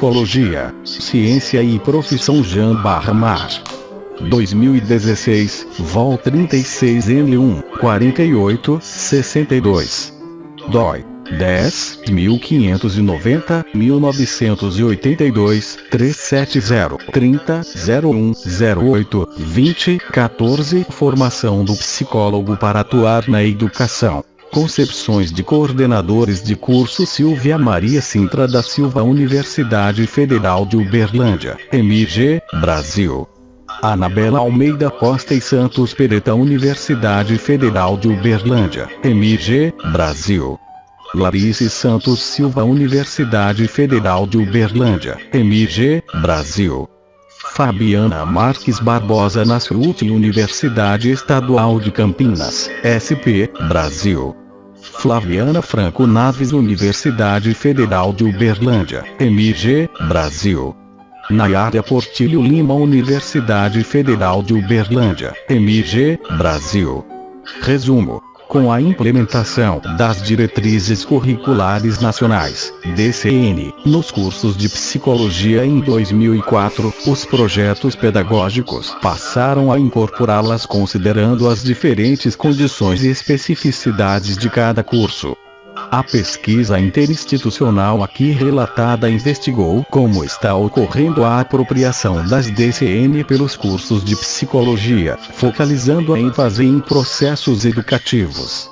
Psicologia, Ciência e Profissão Jean-Barmar. 2016, Vol 36N1, 4862. DOI: 10.590, 1982, 370, 30, 01, 08, 20, 14. Formação do psicólogo para atuar na educação. Concepções de coordenadores de curso: Silvia Maria Sintra da Silva, Universidade Federal de Uberlândia, MG, Brasil. Anabela Almeida Costa e Santos Pereta, Universidade Federal de Uberlândia, MG, Brasil. Clarice Santos Silva, Universidade Federal de Uberlândia, MG, Brasil. Fabiana Marques Barbosa Nascimento, Universidade Estadual de Campinas, SP, Brasil. Flaviana Franco Naves, Universidade Federal de Uberlândia, MG, Brasil. Nayara Portilho Lima, Universidade Federal de Uberlândia, MG, Brasil. Resumo: com a implementação das diretrizes curriculares nacionais, DCN, nos cursos de psicologia em 2004, os projetos pedagógicos passaram a incorporá-las considerando as diferentes condições e especificidades de cada curso. A pesquisa interinstitucional aqui relatada investigou como está ocorrendo a apropriação das DCN pelos cursos de psicologia, focalizando a ênfase em processos educativos.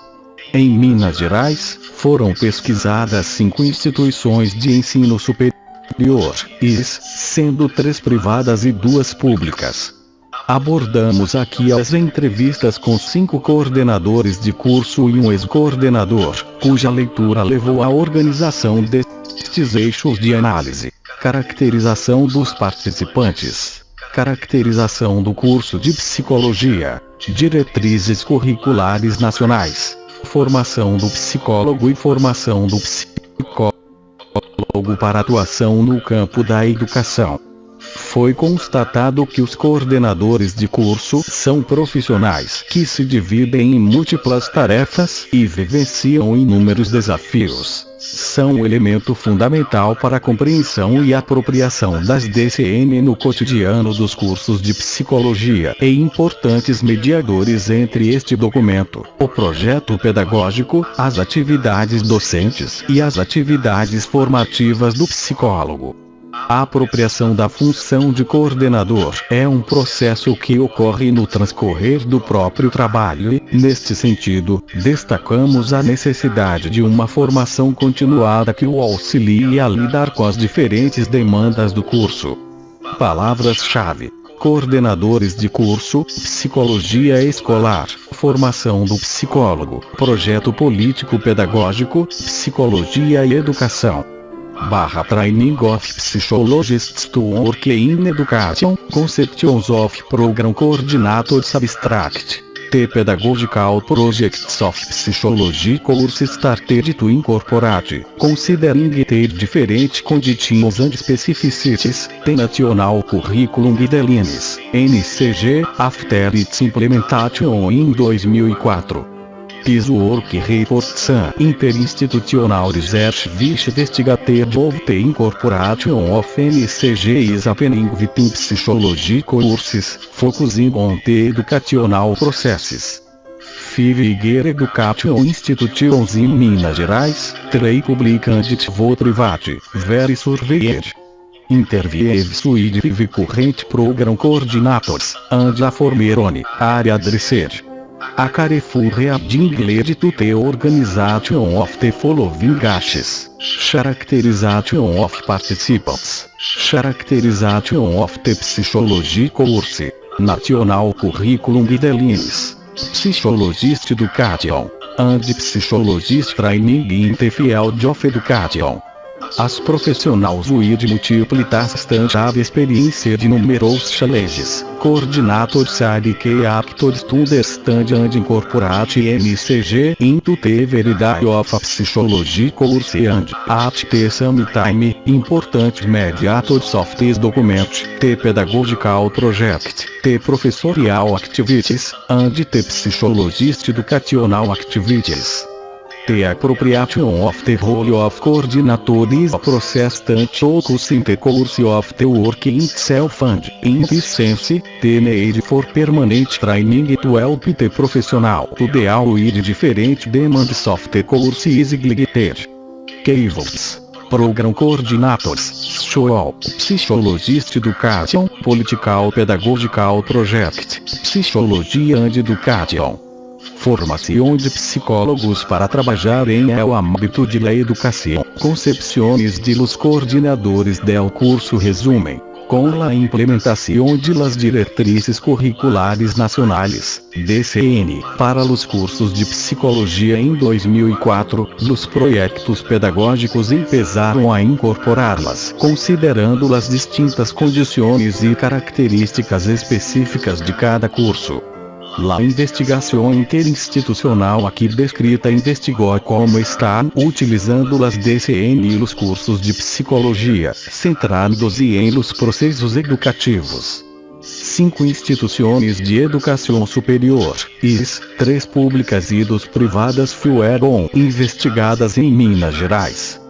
Em Minas Gerais, foram pesquisadas 5 instituições de ensino superior, IS, sendo 3 privadas e 2 públicas. Abordamos aqui as entrevistas com 5 coordenadores de curso e um ex-coordenador, cuja leitura levou à organização destes eixos de análise: caracterização dos participantes, caracterização do curso de psicologia, diretrizes curriculares nacionais, formação do psicólogo e formação do psicólogo para atuação no campo da educação. Foi constatado que os coordenadores de curso são profissionais que se dividem em múltiplas tarefas e vivenciam inúmeros desafios. São um elemento fundamental para a compreensão e apropriação das DCN no cotidiano dos cursos de psicologia e importantes mediadores entre este documento, o projeto pedagógico, as atividades docentes e as atividades formativas do psicólogo. A apropriação da função de coordenador é um processo que ocorre no transcorrer do próprio trabalho e, neste sentido, destacamos a necessidade de uma formação continuada que o auxilie a lidar com as diferentes demandas do curso. Palavras-chave: coordenadores de curso, psicologia escolar, formação do psicólogo, projeto político-pedagógico, psicologia e educação. Training of Psychologists to Work in Education, Conceptions of Program Coordinators Abstract. The Pedagogical Projects of Psychology Courses Started to Incorporate, Considering the Different Conditions and Specificities, the National Curriculum Guidelines, NCG, after its implementation in 2004. His work reports an interinstitutional research which investigated of the incorporation of NCG is happening within psychology courses, focusing on the educational processes. Figueira Education Institutions in Minas Gerais, 3 public and 2 private, very surveyed. Interviews with 5 current program coordinators, and a former on area research. A careful reading led to the organization of the following actions: characterization of participants, characterization of the psychology course, national curriculum guidelines, psychologist education, and psychologist training in the field of education. As professionals with multiple tasks and have experience de numerous challenges, coordinators are key actors to understand and incorporate NCG into the variety of psychology course and, at the same time, important mediators of this document, the pedagogical project, the professorial activities, and the psychologist educational activities. The appropriation of the role of coordinator is a process that occurs in the course of the work itself and, in this sense, the need for permanent training to help the professional to deal with different demands of the course is neglected. Keywords: Program Coordinators, Social, Psychologist Education, Political Pedagogical Project, Psychology and Education. Formação de psicólogos para trabalhar em el âmbito de la educação. Concepções de los coordenadores del curso resumem, com la implementação de las diretrizes curriculares nacionais, DCN, para los cursos de psicologia em 2004, los proyectos pedagógicos empezaram a incorporá-las, considerando as distintas condições e características específicas de cada curso. La investigação interinstitucional aqui descrita investigou como estão utilizando as DCN e os cursos de psicologia, centrados em los processos educativos. 5 instituições de educação superior, IS, 3 públicas e 2 privadas foram investigadas em Minas Gerais.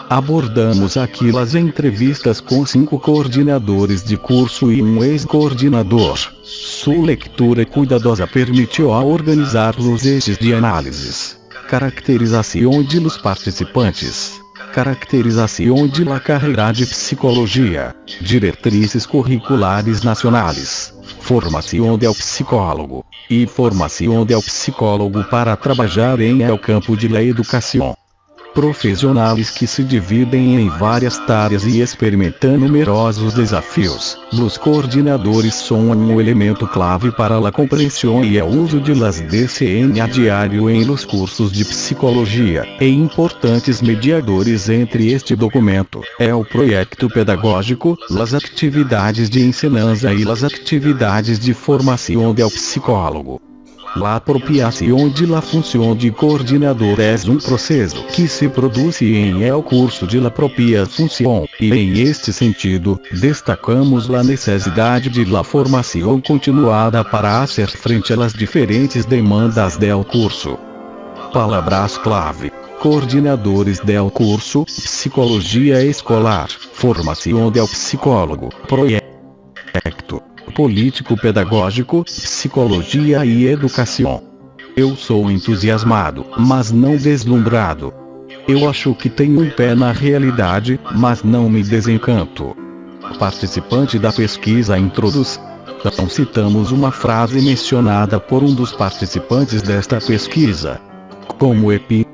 Abordamos aqui as entrevistas com 5 coordenadores de curso e um ex-coordenador. Sua leitura cuidadosa permitiu organizar os eixos de análises. Caracterização de los participantes. Caracterização de la carreira de psicologia. Diretrizes curriculares nacionais. Formação del psicólogo. E formação del psicólogo para trabalhar em el campo de la educação. Profissionais que se dividem em várias áreas e experimentam numerosos desafios. Os coordenadores são um elemento clave para a compreensão e o uso de las DCN a diário em los cursos de psicologia, e importantes mediadores entre este documento, o projeto pedagógico, las atividades de ensinança e las atividades de formação del psicólogo. La apropriação de la função de coordenador é um processo que se produz em el curso de la propia função, e em este sentido, destacamos la necessidade de la formação continuada para hacer frente às diferentes demandas del curso. Palavras-clave: coordenadores del curso, psicologia escolar, formação del psicólogo, projeto político-pedagógico, psicologia e educação. Eu sou entusiasmado, mas não deslumbrado. Eu acho que tenho um pé na realidade, mas não me desencanto. Participante da pesquisa introduz. Então citamos uma frase mencionada por um dos participantes desta pesquisa como epígrafe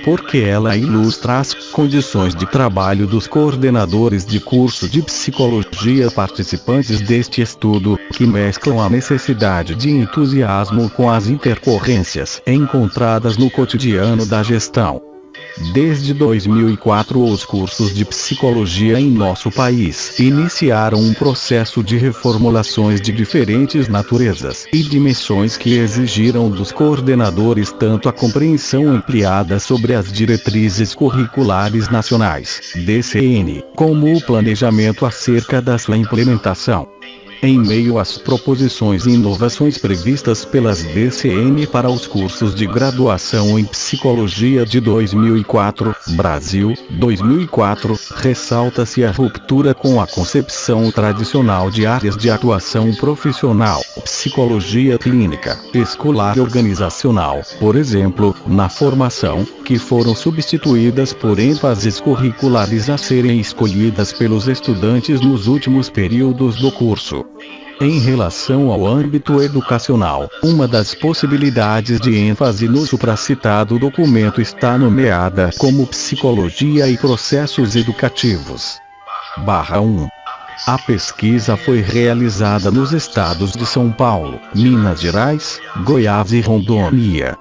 porque ela ilustra as condições de trabalho dos coordenadores de curso de psicologia participantes deste estudo, que mesclam a necessidade de entusiasmo com as intercorrências encontradas no cotidiano da gestão. Desde 2004 os cursos de psicologia em nosso país iniciaram um processo de reformulações de diferentes naturezas e dimensões que exigiram dos coordenadores tanto a compreensão ampliada sobre as diretrizes curriculares nacionais, DCN, como o planejamento acerca da sua implementação. Em meio às proposições e inovações previstas pelas DCN para os cursos de graduação em psicologia de 2004, Brasil, 2004, ressalta-se a ruptura com a concepção tradicional de áreas de atuação profissional, psicologia clínica, escolar e organizacional, por exemplo, na formação, que foram substituídas por ênfases curriculares a serem escolhidas pelos estudantes nos últimos períodos do curso. Em relação ao âmbito educacional, uma das possibilidades de ênfase no supracitado documento está nomeada como Psicologia e Processos Educativos. /1. A pesquisa foi realizada nos estados de São Paulo, Minas Gerais, Goiás e Rondônia.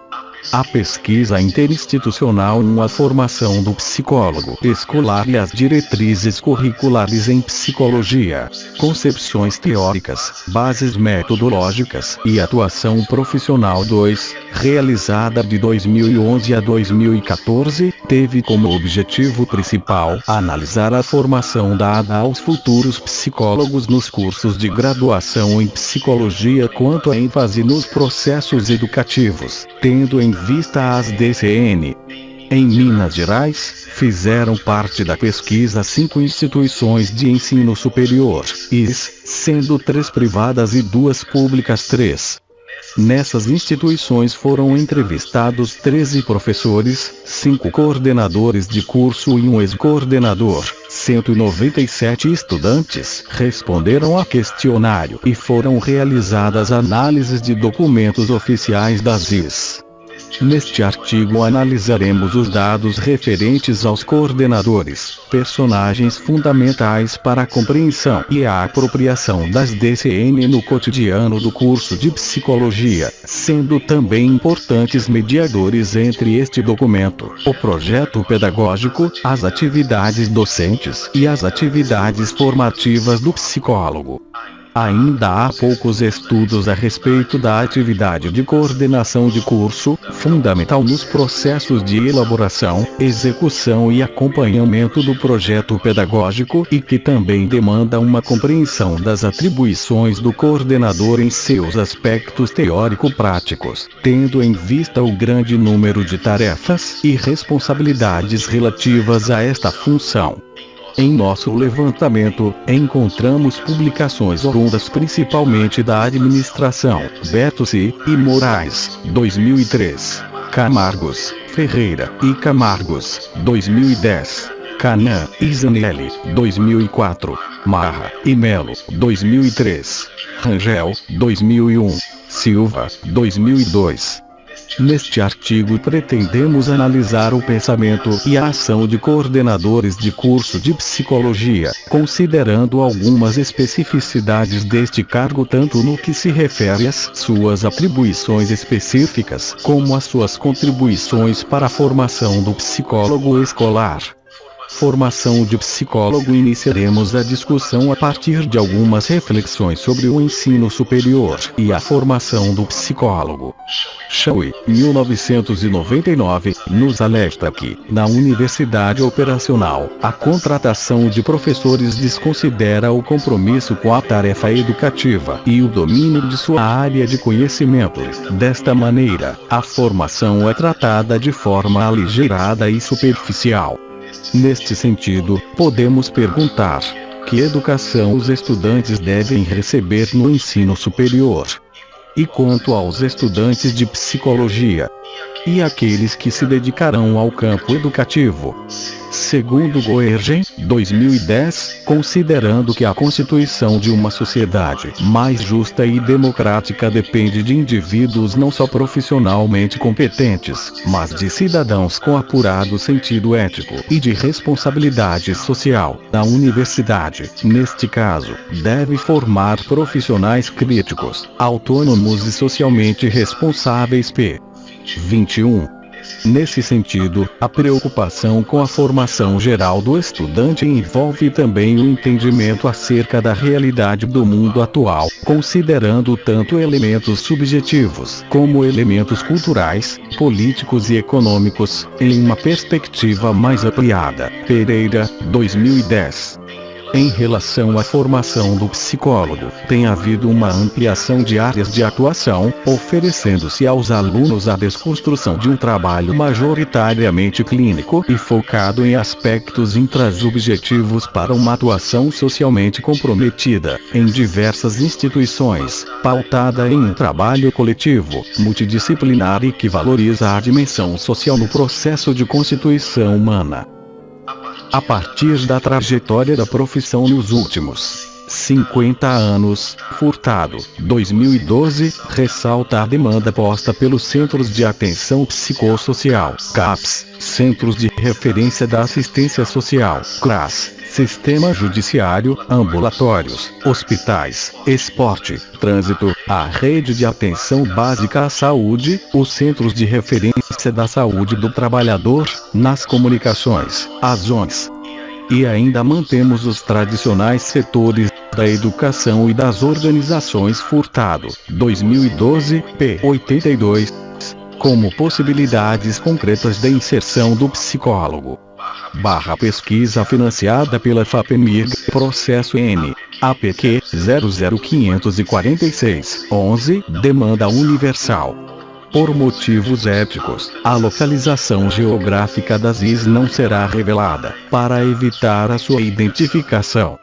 A pesquisa interinstitucional a formação do psicólogo escolar e as diretrizes curriculares em psicologia, concepções teóricas, bases metodológicas e atuação profissional 2, realizada de 2011 a 2014, teve como objetivo principal analisar a formação dada aos futuros psicólogos nos cursos de graduação em psicologia quanto à ênfase nos processos educativos, tendo em em vista às DCN. Em Minas Gerais, fizeram parte da pesquisa 5 instituições de ensino superior, sendo 3 privadas e 2 públicas 3. Nessas instituições foram entrevistados 13 professores, 5 coordenadores de curso e um ex-coordenador. 197 estudantes responderam a questionário e foram realizadas análises de documentos oficiais das IS. Neste artigo analisaremos os dados referentes aos coordenadores, personagens fundamentais para a compreensão e a apropriação das DCN no cotidiano do curso de psicologia, sendo também importantes mediadores entre este documento, o projeto pedagógico, as atividades docentes e as atividades formativas do psicólogo. Ainda há poucos estudos a respeito da atividade de coordenação de curso, fundamental nos processos de elaboração, execução e acompanhamento do projeto pedagógico e que também demanda uma compreensão das atribuições do coordenador em seus aspectos teórico-práticos, tendo em vista o grande número de tarefas e responsabilidades relativas a esta função. Em nosso levantamento, encontramos publicações oriundas principalmente da administração, Bertuzzi e Moraes, 2003. Camargos, Ferreira e Camargos, 2010. Canan e Zanelli, 2004. Marra e Melo, 2003. Rangel, 2001. Silva, 2002. Neste artigo pretendemos analisar o pensamento e a ação de coordenadores de curso de psicologia, considerando algumas especificidades deste cargo tanto no que se refere às suas atribuições específicas, como às suas contribuições para a formação do psicólogo escolar. Formação de psicólogo. Iniciaremos a discussão a partir de algumas reflexões sobre o ensino superior e a formação do psicólogo. Chauí, 1999, nos alerta que, na universidade operacional, a contratação de professores desconsidera o compromisso com a tarefa educativa e o domínio de sua área de conhecimento. Desta maneira, a formação é tratada de forma aligeirada e superficial. Neste sentido, podemos perguntar: que educação os estudantes devem receber no ensino superior? E quanto aos estudantes de psicologia? E aqueles que se dedicarão ao campo educativo? Segundo Goergen, 2010, considerando que a constituição de uma sociedade mais justa e democrática depende de indivíduos não só profissionalmente competentes, mas de cidadãos com apurado sentido ético e de responsabilidade social, a universidade, neste caso, deve formar profissionais críticos, autônomos e socialmente responsáveis. P. 21. Nesse sentido, a preocupação com a formação geral do estudante envolve também o entendimento acerca da realidade do mundo atual, considerando tanto elementos subjetivos como elementos culturais, políticos e econômicos, em uma perspectiva mais ampliada. Pereira, 2010. Em relação à formação do psicólogo, tem havido uma ampliação de áreas de atuação, oferecendo-se aos alunos a desconstrução de um trabalho majoritariamente clínico e focado em aspectos intrasubjetivos para uma atuação socialmente comprometida, em diversas instituições, pautada em um trabalho coletivo, multidisciplinar e que valoriza a dimensão social no processo de constituição humana. A partir da trajetória da profissão nos últimos 50 anos, Furtado, 2012, ressalta a demanda posta pelos Centros de Atenção Psicossocial, CAPS, Centros de Referência da Assistência Social, CRAS, Sistema Judiciário, ambulatórios, hospitais, esporte, trânsito, a Rede de Atenção Básica à Saúde, os Centros de Referência da Saúde do Trabalhador, nas comunicações, as ONGs. E ainda mantemos os tradicionais setores da educação e das organizações. Furtado, 2012, p. 82, como possibilidades concretas da inserção do psicólogo. Pesquisa financiada pela FAPEMIG, processo N. APQ 00546 11, demanda universal. Por motivos éticos, a localização geográfica das IS não será revelada, para evitar a sua identificação.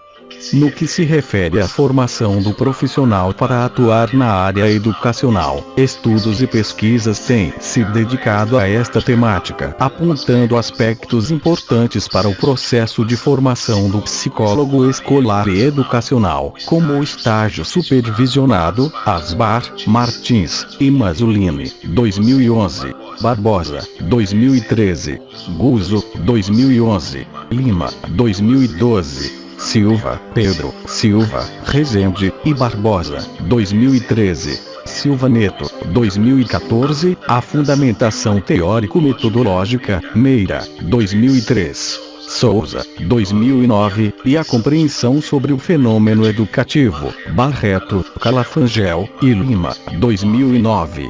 No que se refere à formação do profissional para atuar na área educacional, estudos e pesquisas têm se dedicado a esta temática, apontando aspectos importantes para o processo de formação do psicólogo escolar e educacional, como o estágio supervisionado, Asbar, Martins e Mazzolini, 2011, Barbosa, 2013, Guzzo, 2011, Lima, 2012. Silva, Pedro, Silva, Rezende e Barbosa, 2013. Silva Neto, 2014, A Fundamentação Teórico-Metodológica, Meira, 2003. Souza, 2009, e A Compreensão sobre o Fenômeno Educativo, Barreto, Calafangel e Lima, 2009.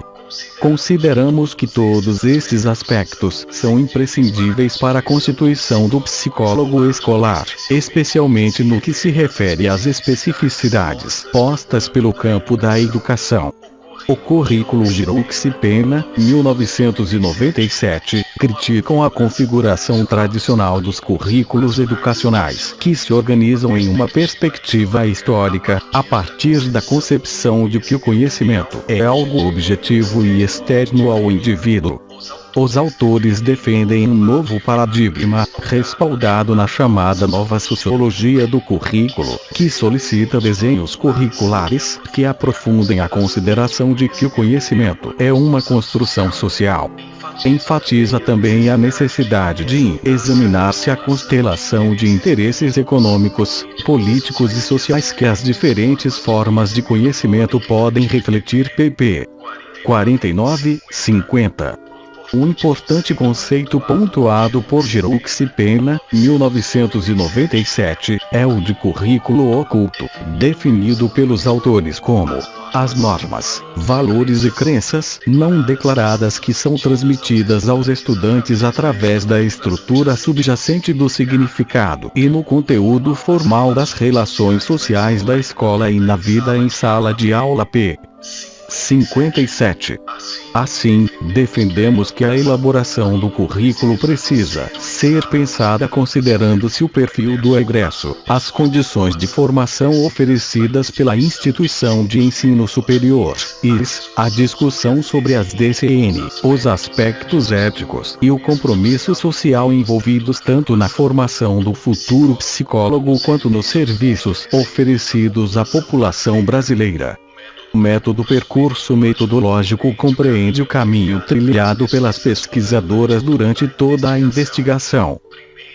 Consideramos que todos estes aspectos são imprescindíveis para a constituição do psicólogo escolar, especialmente no que se refere às especificidades postas pelo campo da educação. O currículo Girouxi-Pena, 1997, criticam a configuração tradicional dos currículos educacionais, que se organizam em uma perspectiva histórica, a partir da concepção de que o conhecimento é algo objetivo e externo ao indivíduo. Os autores defendem um novo paradigma, respaldado na chamada nova sociologia do currículo, que solicita desenhos curriculares que aprofundem a consideração de que o conhecimento é uma construção social. Enfatiza também a necessidade de examinar-se a constelação de interesses econômicos, políticos e sociais que as diferentes formas de conhecimento podem refletir. pp. 49-50. Um importante conceito pontuado por Girouxi-Pena, 1997, é o de currículo oculto, definido pelos autores como as normas, valores e crenças não declaradas que são transmitidas aos estudantes através da estrutura subjacente do significado e no conteúdo formal das relações sociais da escola e na vida em sala de aula. p. 57. Assim, defendemos que a elaboração do currículo precisa ser pensada considerando-se o perfil do egresso, as condições de formação oferecidas pela instituição de ensino superior, a discussão sobre as DCN, os aspectos éticos e o compromisso social envolvidos tanto na formação do futuro psicólogo quanto nos serviços oferecidos à população brasileira. O método percurso metodológico compreende o caminho trilhado pelas pesquisadoras durante toda a investigação.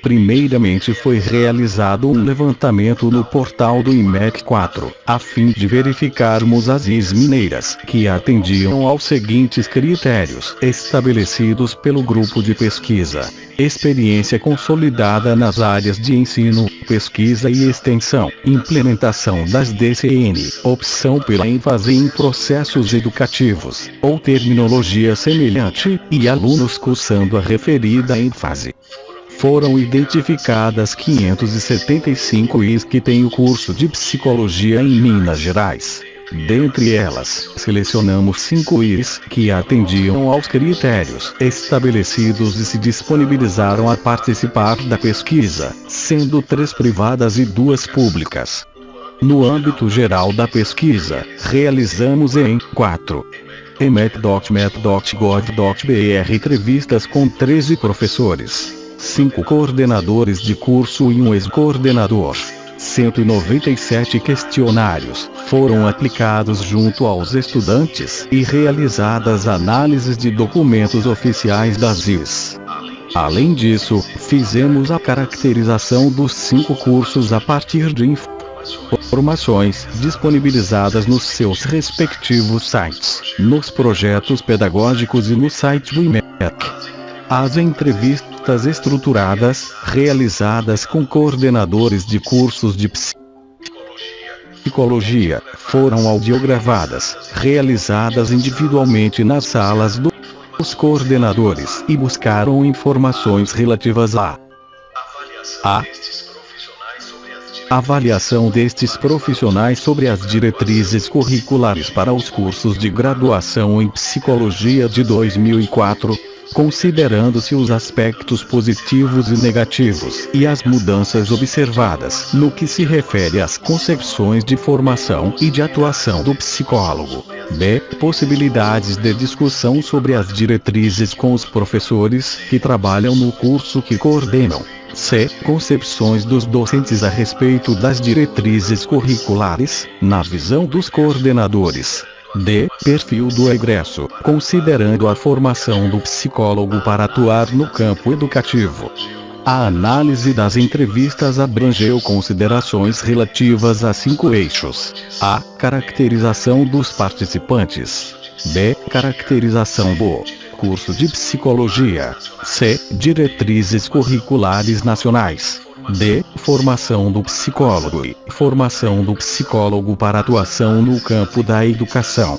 Primeiramente foi realizado um levantamento no portal do IMEC 4, a fim de verificarmos as IS mineiras que atendiam aos seguintes critérios estabelecidos pelo grupo de pesquisa: experiência consolidada nas áreas de ensino, pesquisa e extensão, implementação das DCN, opção pela ênfase em processos educativos, ou terminologia semelhante, e alunos cursando a referida ênfase. Foram identificadas 575 IS que têm o curso de psicologia em Minas Gerais. Dentre elas, selecionamos 5 IS que atendiam aos critérios estabelecidos e se disponibilizaram a participar da pesquisa, sendo 3 privadas e 2 públicas. No âmbito geral da pesquisa, realizamos em 4. emec.met.gov.br entrevistas com 13 professores, 5 coordenadores de curso e um ex-coordenador. 197 questionários foram aplicados junto aos estudantes e realizadas análises de documentos oficiais das IS. Além disso, fizemos a caracterização dos 5 cursos a partir de informações disponibilizadas nos seus respectivos sites, nos projetos pedagógicos e no site do IMEC. As entrevistas estruturadas, realizadas com coordenadores de cursos de psicologia, foram audiogravadas, realizadas individualmente nas salas dos coordenadores e buscaram informações relativas Avaliação destes profissionais sobre as diretrizes curriculares para os cursos de graduação em psicologia de 2004. Considerando-se os aspectos positivos e negativos e as mudanças observadas no que se refere às concepções de formação e de atuação do psicólogo. B. Possibilidades de discussão sobre as diretrizes com os professores que trabalham no curso que coordenam. C. Concepções dos docentes a respeito das diretrizes curriculares, na visão dos coordenadores. D. Perfil do egresso, considerando a formação do psicólogo para atuar no campo educativo. A análise das entrevistas abrangeu considerações relativas a 5 eixos. A. Caracterização dos participantes. B. Caracterização do curso de psicologia. C. Diretrizes curriculares nacionais. D. Formação do psicólogo e formação do psicólogo para atuação no campo da educação.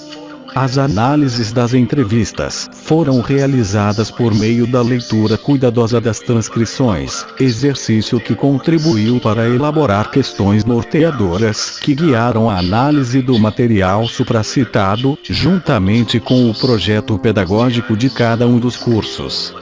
As análises das entrevistas foram realizadas por meio da leitura cuidadosa das transcrições, exercício que contribuiu para elaborar questões norteadoras que guiaram a análise do material supracitado, juntamente com o projeto pedagógico de cada um dos cursos.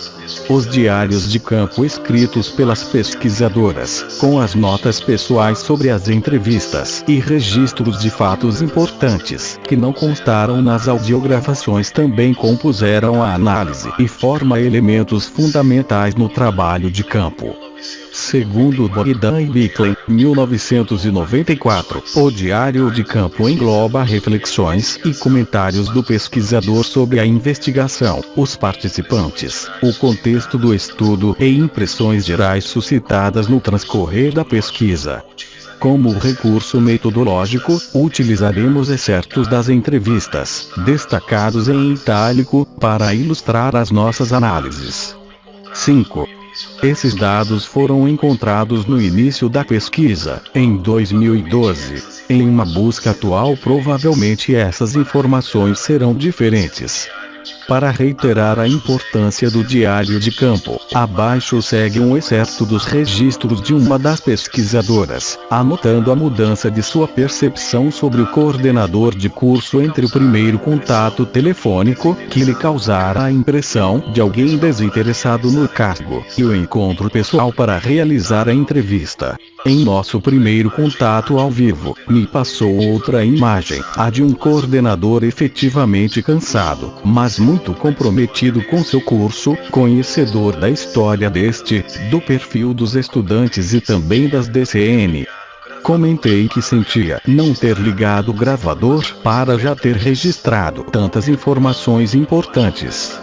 Os diários de campo escritos pelas pesquisadoras, com as notas pessoais sobre as entrevistas e registros de fatos importantes que não constaram nas audiogravações, também compuseram a análise e forma elementos fundamentais no trabalho de campo. Segundo Bogdan e Bicklin, 1994, o diário de campo engloba reflexões e comentários do pesquisador sobre a investigação, os participantes, o contexto do estudo e impressões gerais suscitadas no transcorrer da pesquisa. Como recurso metodológico, utilizaremos excertos das entrevistas, destacados em itálico, para ilustrar as nossas análises. 5. Esses dados foram encontrados no início da pesquisa, em 2012. Em uma busca atual, provavelmente essas informações serão diferentes. Para reiterar a importância do diário de campo, abaixo segue um excerto dos registros de uma das pesquisadoras, anotando a mudança de sua percepção sobre o coordenador de curso entre o primeiro contato telefônico, que lhe causara a impressão de alguém desinteressado no cargo, e o encontro pessoal para realizar a entrevista. Em nosso primeiro contato ao vivo, me passou outra imagem, a de um coordenador efetivamente cansado, mas muito comprometido com seu curso, conhecedor da história do perfil dos estudantes e também das DCN. Comentei que sentia não ter ligado o gravador para já ter registrado tantas informações importantes.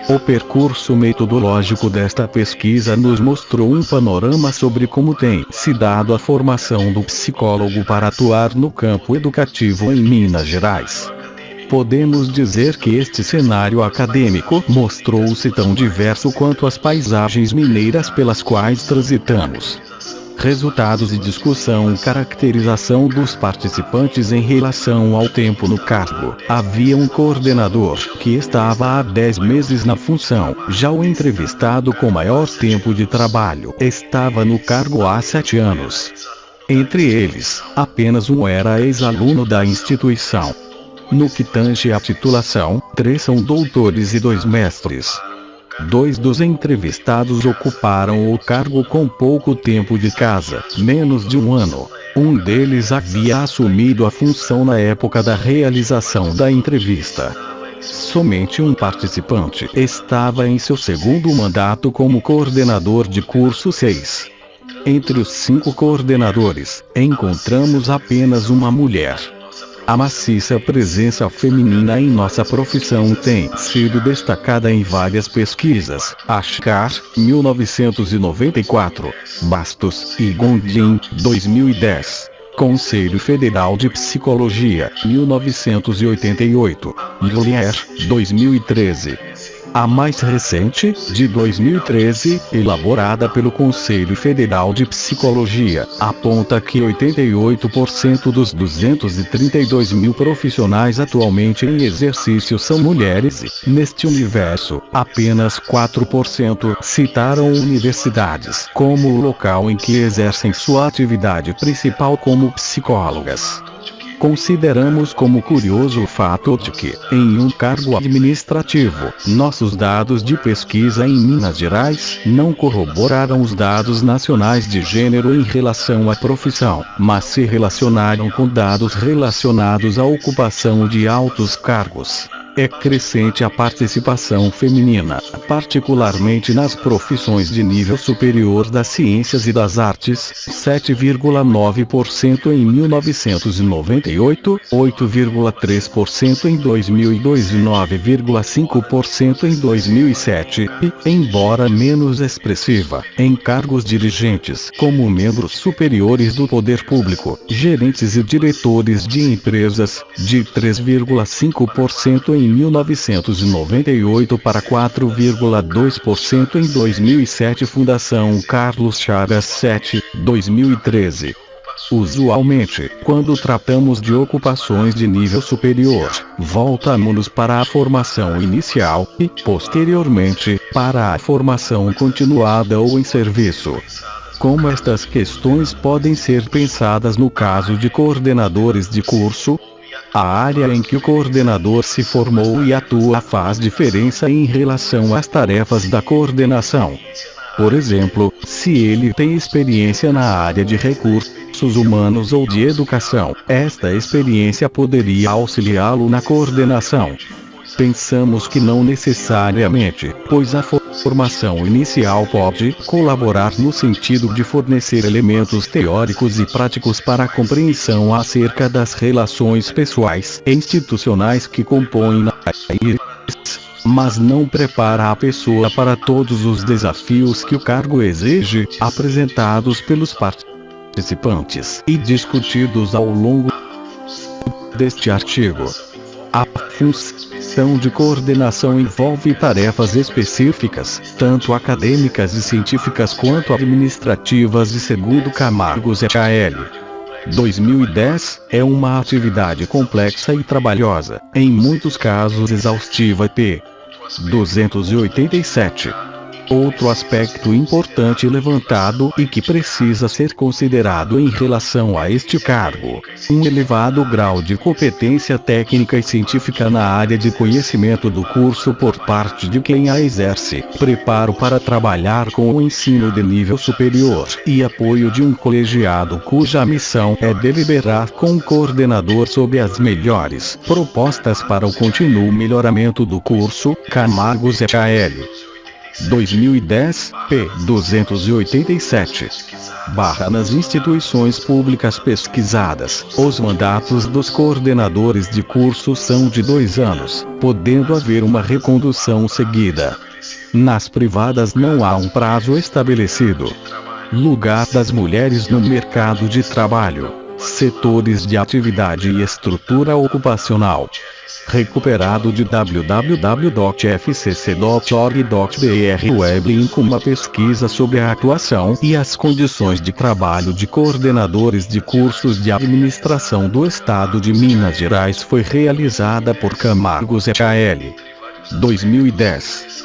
O percurso metodológico desta pesquisa nos mostrou um panorama sobre como tem se dado a formação do psicólogo para atuar no campo educativo em Minas Gerais. Podemos dizer que este cenário acadêmico mostrou-se tão diverso quanto as paisagens mineiras pelas quais transitamos. Resultados de discussão e caracterização dos participantes em relação ao tempo no cargo. Havia um coordenador que estava há 10 meses na função, já o entrevistado com maior tempo de trabalho estava no cargo há 7 anos. Entre eles, apenas um era ex-aluno da instituição. No que tange à titulação, 3 são doutores e 2 mestres. 2 dos entrevistados ocuparam o cargo com pouco tempo de casa, menos de 1 ano. Um deles havia assumido a função na época da realização da entrevista. Somente um participante estava em seu segundo mandato como coordenador de curso 6. Entre os 5 coordenadores, encontramos apenas uma mulher. A maciça presença feminina em nossa profissão tem sido destacada em várias pesquisas. Ashkar, 1994. Bastos e Gondim, 2010. Conselho Federal de Psicologia, 1988. Lillier, 2013. A mais recente, de 2013, elaborada pelo Conselho Federal de Psicologia, aponta que 88% dos 232 mil profissionais atualmente em exercício são mulheres e, neste universo, apenas 4% citaram universidades como o local em que exercem sua atividade principal como psicólogas. Consideramos como curioso o fato de que, em um cargo administrativo, nossos dados de pesquisa em Minas Gerais não corroboraram os dados nacionais de gênero em relação à profissão, mas se relacionaram com dados relacionados à ocupação de altos cargos. É crescente a participação feminina, particularmente nas profissões de nível superior das ciências e das artes, 7,9% em 1998, 8,3% em 2002 e 9,5% em 2007, e, embora menos expressiva, em cargos dirigentes como membros superiores do poder público, gerentes e diretores de empresas, de 3,5% em 1998 para 4,2% em 2007. Fundação Carlos Chagas 7, 2013. Usualmente, quando tratamos de ocupações de nível superior, voltamos-nos para a formação inicial e, posteriormente, para a formação continuada ou em serviço. Como estas questões podem ser pensadas no caso de coordenadores de curso? A área em que o coordenador se formou e atua faz diferença em relação às tarefas da coordenação. Por exemplo, se ele tem experiência na área de recursos humanos ou de educação, esta experiência poderia auxiliá-lo na coordenação. Pensamos que não necessariamente, pois a formação inicial pode colaborar no sentido de fornecer elementos teóricos e práticos para a compreensão acerca das relações pessoais e institucionais que compõem a IRIS, mas não prepara a pessoa para todos os desafios que o cargo exige, apresentados pelos participantes e discutidos ao longo deste artigo. A função de coordenação envolve tarefas específicas, tanto acadêmicas e científicas quanto administrativas, e segundo Camargos et al. 2010, é uma atividade complexa e trabalhosa, em muitos casos exaustiva. p. 287. Outro aspecto importante levantado e que precisa ser considerado em relação a este cargo: um elevado grau de competência técnica e científica na área de conhecimento do curso por parte de quem a exerce, preparo para trabalhar com o ensino de nível superior e apoio de um colegiado cuja missão é deliberar com o coordenador sobre as melhores propostas para o contínuo melhoramento do curso. Camargos et al. 2010, p. 287. Nas instituições públicas pesquisadas, os mandatos dos coordenadores de curso são de 2 anos, podendo haver uma recondução seguida. Nas privadas não há um prazo estabelecido. Lugar das mulheres no mercado de trabalho. Setores de atividade e estrutura ocupacional. Recuperado de www.fcc.org.br. Weblink, uma pesquisa sobre a atuação e as condições de trabalho de coordenadores de cursos de administração do Estado de Minas Gerais, foi realizada por Camargos et al. 2010.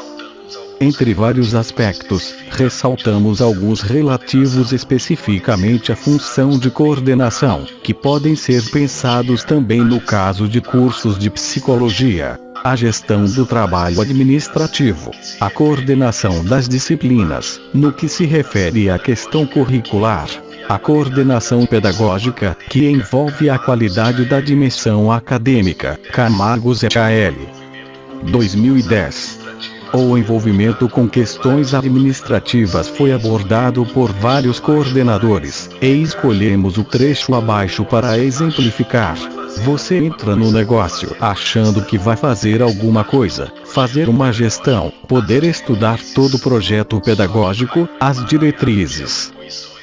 Entre vários aspectos, ressaltamos alguns relativos especificamente à função de coordenação, que podem ser pensados também no caso de cursos de psicologia: a gestão do trabalho administrativo, a coordenação das disciplinas, no que se refere à questão curricular, a coordenação pedagógica, que envolve a qualidade da dimensão acadêmica. Camargos et al. 2010. O envolvimento com questões administrativas foi abordado por vários coordenadores, e escolhemos o trecho abaixo para exemplificar. Você entra no negócio achando que vai fazer alguma coisa, fazer uma gestão, poder estudar todo o projeto pedagógico, as diretrizes.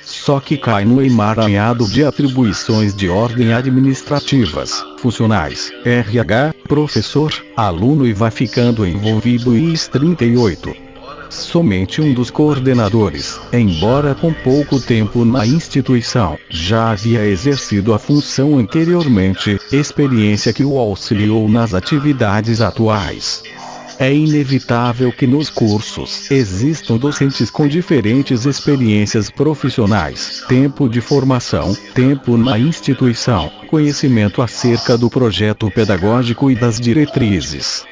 só que cai no emaranhado de atribuições de ordem administrativas, funcionais, RH, professor, aluno e vai ficando envolvido IS 38. Somente um dos coordenadores, embora com pouco tempo na instituição, já havia exercido a função anteriormente, experiência que o auxiliou nas atividades atuais. É inevitável que nos cursos existam docentes com diferentes experiências profissionais, tempo de formação, tempo na instituição, conhecimento acerca do projeto pedagógico e das diretrizes.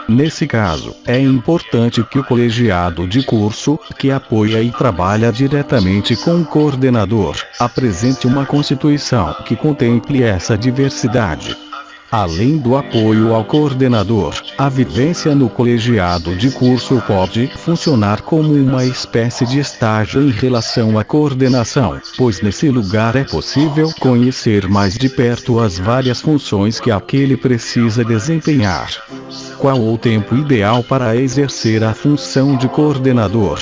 Nesse caso, é importante que o colegiado de curso, que apoia e trabalha diretamente com o coordenador, apresente uma constituição que contemple essa diversidade. Além do apoio ao coordenador, a vivência no colegiado de curso pode funcionar como uma espécie de estágio em relação à coordenação, pois nesse lugar é possível conhecer mais de perto as várias funções que aquele precisa desempenhar. Qual o tempo ideal para exercer a função de coordenador?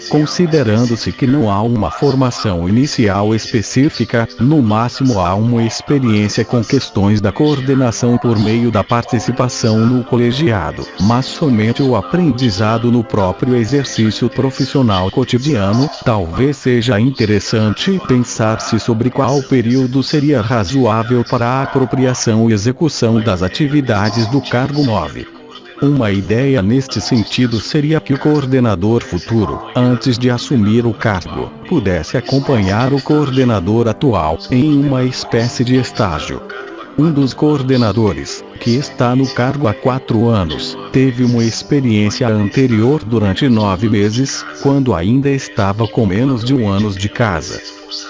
Considerando-se que não há uma formação inicial específica, no máximo há uma experiência com questões da coordenação por meio da participação no colegiado, mas somente o aprendizado no próprio exercício profissional cotidiano. Talvez seja interessante pensar-se sobre qual período seria razoável para a apropriação e execução das atividades do cargo 9. Uma ideia neste sentido seria que o coordenador futuro, antes de assumir o cargo, pudesse acompanhar o coordenador atual em uma espécie de estágio. Um dos coordenadores, que está no cargo há 4 anos, teve uma experiência anterior durante 9 meses, quando ainda estava com menos de 1 ano de casa.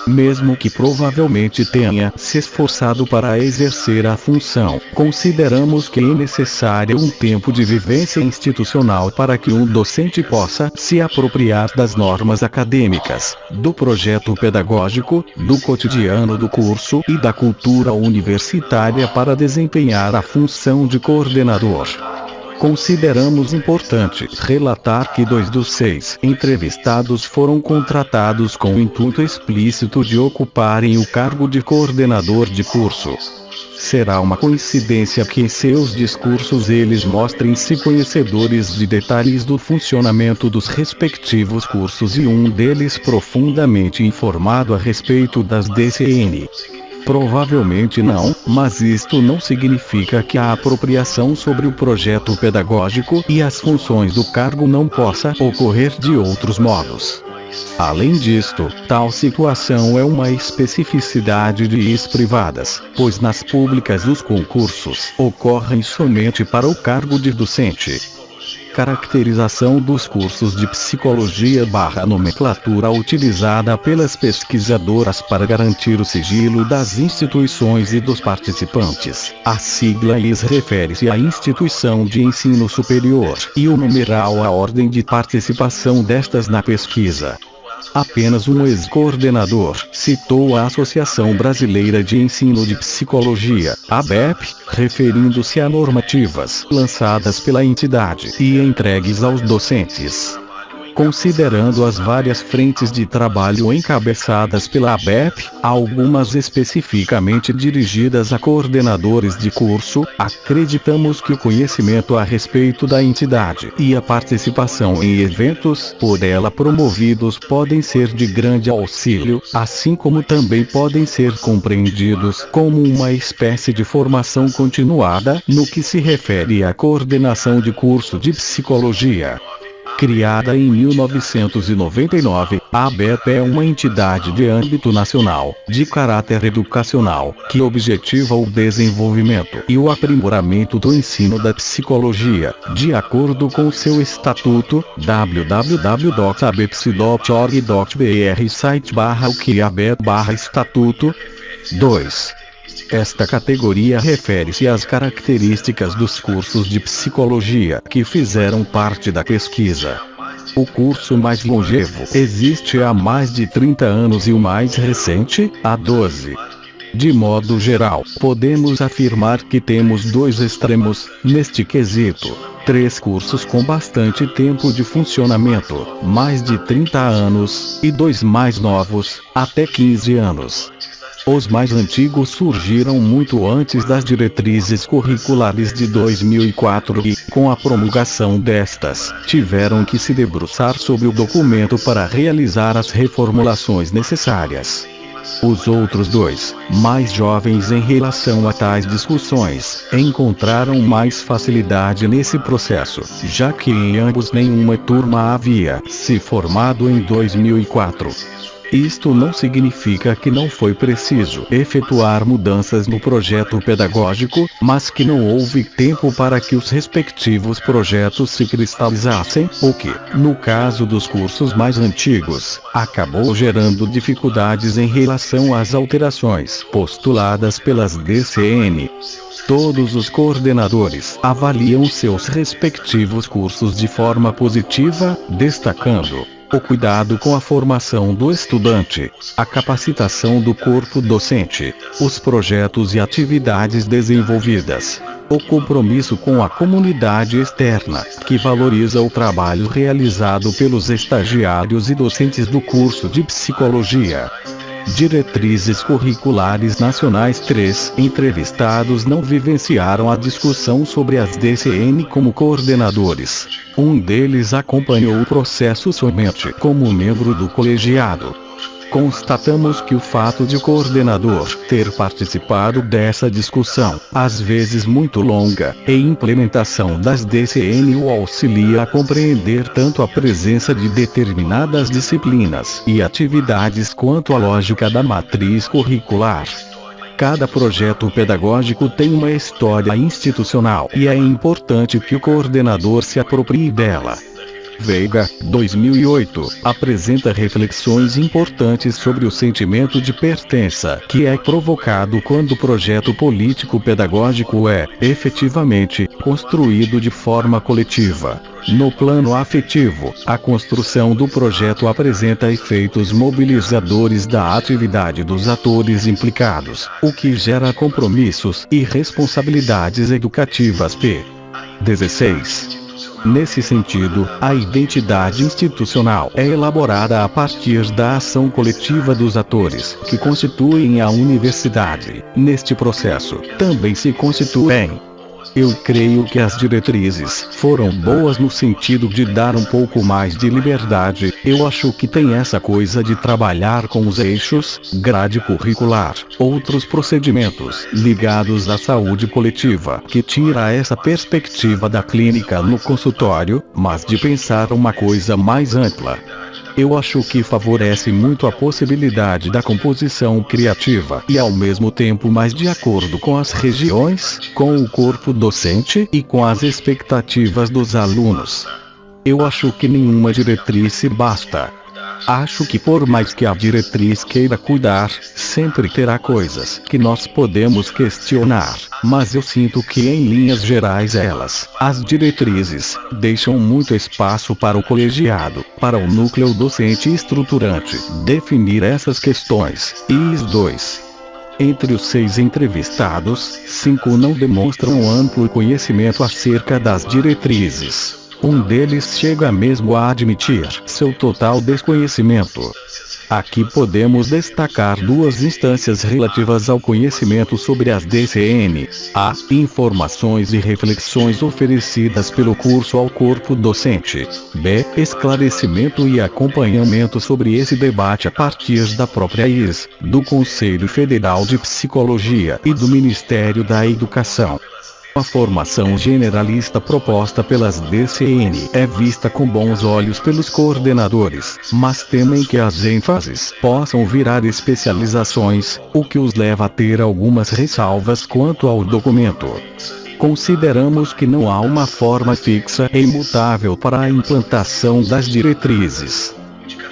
Mesmo que provavelmente tenha se esforçado para exercer a função, consideramos que é necessário um tempo de vivência institucional para que um docente possa se apropriar das normas acadêmicas, do projeto pedagógico, do cotidiano do curso e da cultura universitária para desempenhar a função de coordenador. Consideramos importante relatar que 2 dos 6 entrevistados foram contratados com o intuito explícito de ocuparem o cargo de coordenador de curso. Será uma coincidência que em seus discursos eles mostrem-se conhecedores de detalhes do funcionamento dos respectivos cursos e um deles profundamente informado a respeito das DCN. Provavelmente não, mas isto não significa que a apropriação sobre o projeto pedagógico e as funções do cargo não possa ocorrer de outros modos. Além disto, tal situação é uma especificidade de IS privadas, pois nas públicas os concursos ocorrem somente para o cargo de docente. Caracterização dos cursos de psicologia / nomenclatura utilizada pelas pesquisadoras para garantir o sigilo das instituições e dos participantes. A sigla IS refere-se à instituição de ensino superior e o numeral à ordem de participação destas na pesquisa. Apenas um ex-coordenador citou a Associação Brasileira de Ensino de Psicologia, ABEP, referindo-se a normativas lançadas pela entidade e entregues aos docentes. Considerando as várias frentes de trabalho encabeçadas pela ABEP, algumas especificamente dirigidas a coordenadores de curso, acreditamos que o conhecimento a respeito da entidade e a participação em eventos por ela promovidos podem ser de grande auxílio, assim como também podem ser compreendidos como uma espécie de formação continuada no que se refere à coordenação de curso de psicologia. Criada em 1999, a ABEP é uma entidade de âmbito nacional, de caráter educacional, que objetiva o desenvolvimento e o aprimoramento do ensino da psicologia, de acordo com seu estatuto, www.abepsi.org.br site/o que ABEP/estatuto. 2. Esta categoria refere-se às características dos cursos de psicologia que fizeram parte da pesquisa. O curso mais longevo existe há mais de 30 anos e o mais recente, há 12. De modo geral, podemos afirmar que temos 2 extremos, neste quesito. 3 cursos com bastante tempo de funcionamento, mais de 30 anos, e 2 mais novos, até 15 anos. Os mais antigos surgiram muito antes das diretrizes curriculares de 2004 e, com a promulgação destas, tiveram que se debruçar sobre o documento para realizar as reformulações necessárias. Os outros 2, mais jovens em relação a tais discussões, encontraram mais facilidade nesse processo, já que em ambos nenhuma turma havia se formado em 2004. Isto não significa que não foi preciso efetuar mudanças no projeto pedagógico, mas que não houve tempo para que os respectivos projetos se cristalizassem, o que, no caso dos cursos mais antigos, acabou gerando dificuldades em relação às alterações postuladas pelas DCN. Todos os coordenadores avaliam seus respectivos cursos de forma positiva, destacando o cuidado com a formação do estudante, a capacitação do corpo docente, os projetos e atividades desenvolvidas, o compromisso com a comunidade externa, que valoriza o trabalho realizado pelos estagiários e docentes do curso de psicologia. Diretrizes curriculares nacionais. 3 entrevistados não vivenciaram a discussão sobre as DCN como coordenadores. Um deles acompanhou o processo somente como membro do colegiado. Constatamos que o fato de o coordenador ter participado dessa discussão, às vezes muito longa, e implementação das DCN o auxilia a compreender tanto a presença de determinadas disciplinas e atividades quanto a lógica da matriz curricular. Cada projeto pedagógico tem uma história institucional e é importante que o coordenador se aproprie dela. Veiga, 2008, apresenta reflexões importantes sobre o sentimento de pertença que é provocado quando o projeto político-pedagógico é, efetivamente, construído de forma coletiva. No plano afetivo, a construção do projeto apresenta efeitos mobilizadores da atividade dos atores implicados, o que gera compromissos e responsabilidades educativas. P. 16. Nesse sentido, a identidade institucional é elaborada a partir da ação coletiva dos atores que constituem a universidade. Neste processo, também se constituem. Eu creio que as diretrizes foram boas no sentido de dar um pouco mais de liberdade. Eu acho que tem essa coisa de trabalhar com os eixos, grade curricular, outros procedimentos ligados à saúde coletiva, que tira essa perspectiva da clínica no consultório, mas de pensar uma coisa mais ampla. Eu acho que favorece muito a possibilidade da composição criativa e ao mesmo tempo mais de acordo com as regiões, com o corpo docente e com as expectativas dos alunos. Eu acho que nenhuma diretriz se basta. Acho que por mais que a diretriz queira cuidar, sempre terá coisas que nós podemos questionar, mas eu sinto que em linhas gerais as diretrizes, deixam muito espaço para o colegiado, para o núcleo docente estruturante, definir essas questões. IS 2. Entre os 6 entrevistados, 5 não demonstram amplo conhecimento acerca das diretrizes. Um deles chega mesmo a admitir seu total desconhecimento. Aqui podemos destacar 2 instâncias relativas ao conhecimento sobre as DCN. A. Informações e reflexões oferecidas pelo curso ao corpo docente. B. Esclarecimento e acompanhamento sobre esse debate a partir da própria IS, do Conselho Federal de Psicologia e do Ministério da Educação. A formação generalista proposta pelas DCN é vista com bons olhos pelos coordenadores, mas temem que as ênfases possam virar especializações, o que os leva a ter algumas ressalvas quanto ao documento. Consideramos que não há uma forma fixa e imutável para a implantação das diretrizes.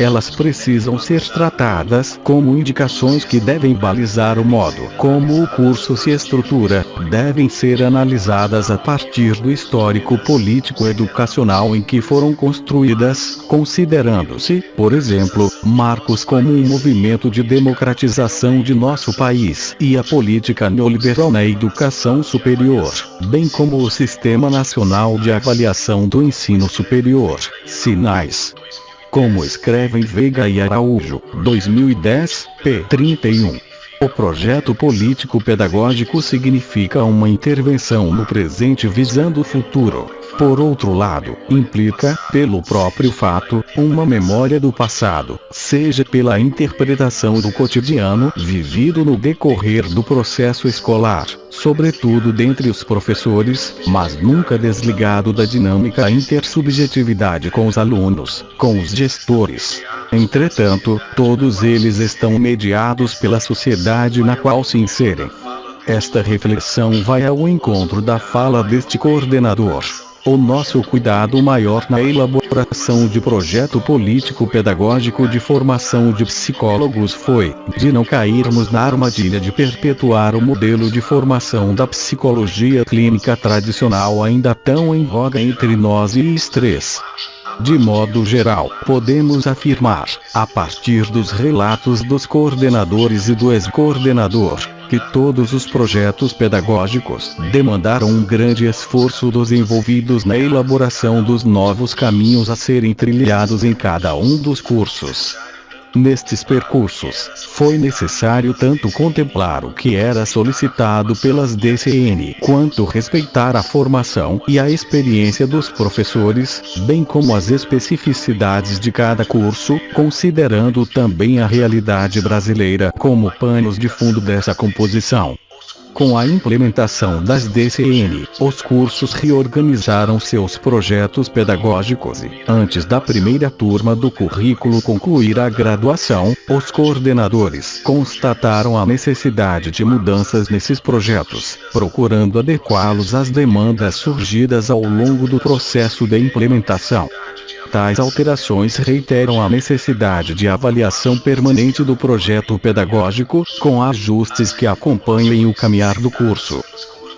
Elas precisam ser tratadas como indicações que devem balizar o modo como o curso se estrutura, devem ser analisadas a partir do histórico político educacional em que foram construídas, considerando-se, por exemplo, marcos como um movimento de democratização de nosso país e a política neoliberal na educação superior, bem como o Sistema Nacional de Avaliação do Ensino Superior, SINAES. Como escrevem Veiga e Araújo, 2010, p. 31. O projeto político-pedagógico significa uma intervenção no presente visando o futuro. Por outro lado, implica, pelo próprio fato, uma memória do passado, seja pela interpretação do cotidiano vivido no decorrer do processo escolar, sobretudo dentre os professores, mas nunca desligado da dinâmica intersubjetividade com os alunos, com os gestores. Entretanto, todos eles estão mediados pela sociedade na qual se inserem. Esta reflexão vai ao encontro da fala deste coordenador. O nosso cuidado maior na elaboração de projeto político-pedagógico de formação de psicólogos foi, de não cairmos na armadilha de perpetuar o modelo de formação da psicologia clínica tradicional ainda tão em voga entre nós e estresse. De modo geral, podemos afirmar, a partir dos relatos dos coordenadores e do ex-coordenador, que todos os projetos pedagógicos demandaram um grande esforço dos envolvidos na elaboração dos novos caminhos a serem trilhados em cada um dos cursos. Nestes percursos, foi necessário tanto contemplar o que era solicitado pelas DCN, quanto respeitar a formação e a experiência dos professores, bem como as especificidades de cada curso, considerando também a realidade brasileira como panos de fundo dessa composição. Com a implementação das DCN, os cursos reorganizaram seus projetos pedagógicos e, antes da primeira turma do currículo concluir a graduação, os coordenadores constataram a necessidade de mudanças nesses projetos, procurando adequá-los às demandas surgidas ao longo do processo de implementação. Tais alterações reiteram a necessidade de avaliação permanente do projeto pedagógico, com ajustes que acompanhem o caminhar do curso.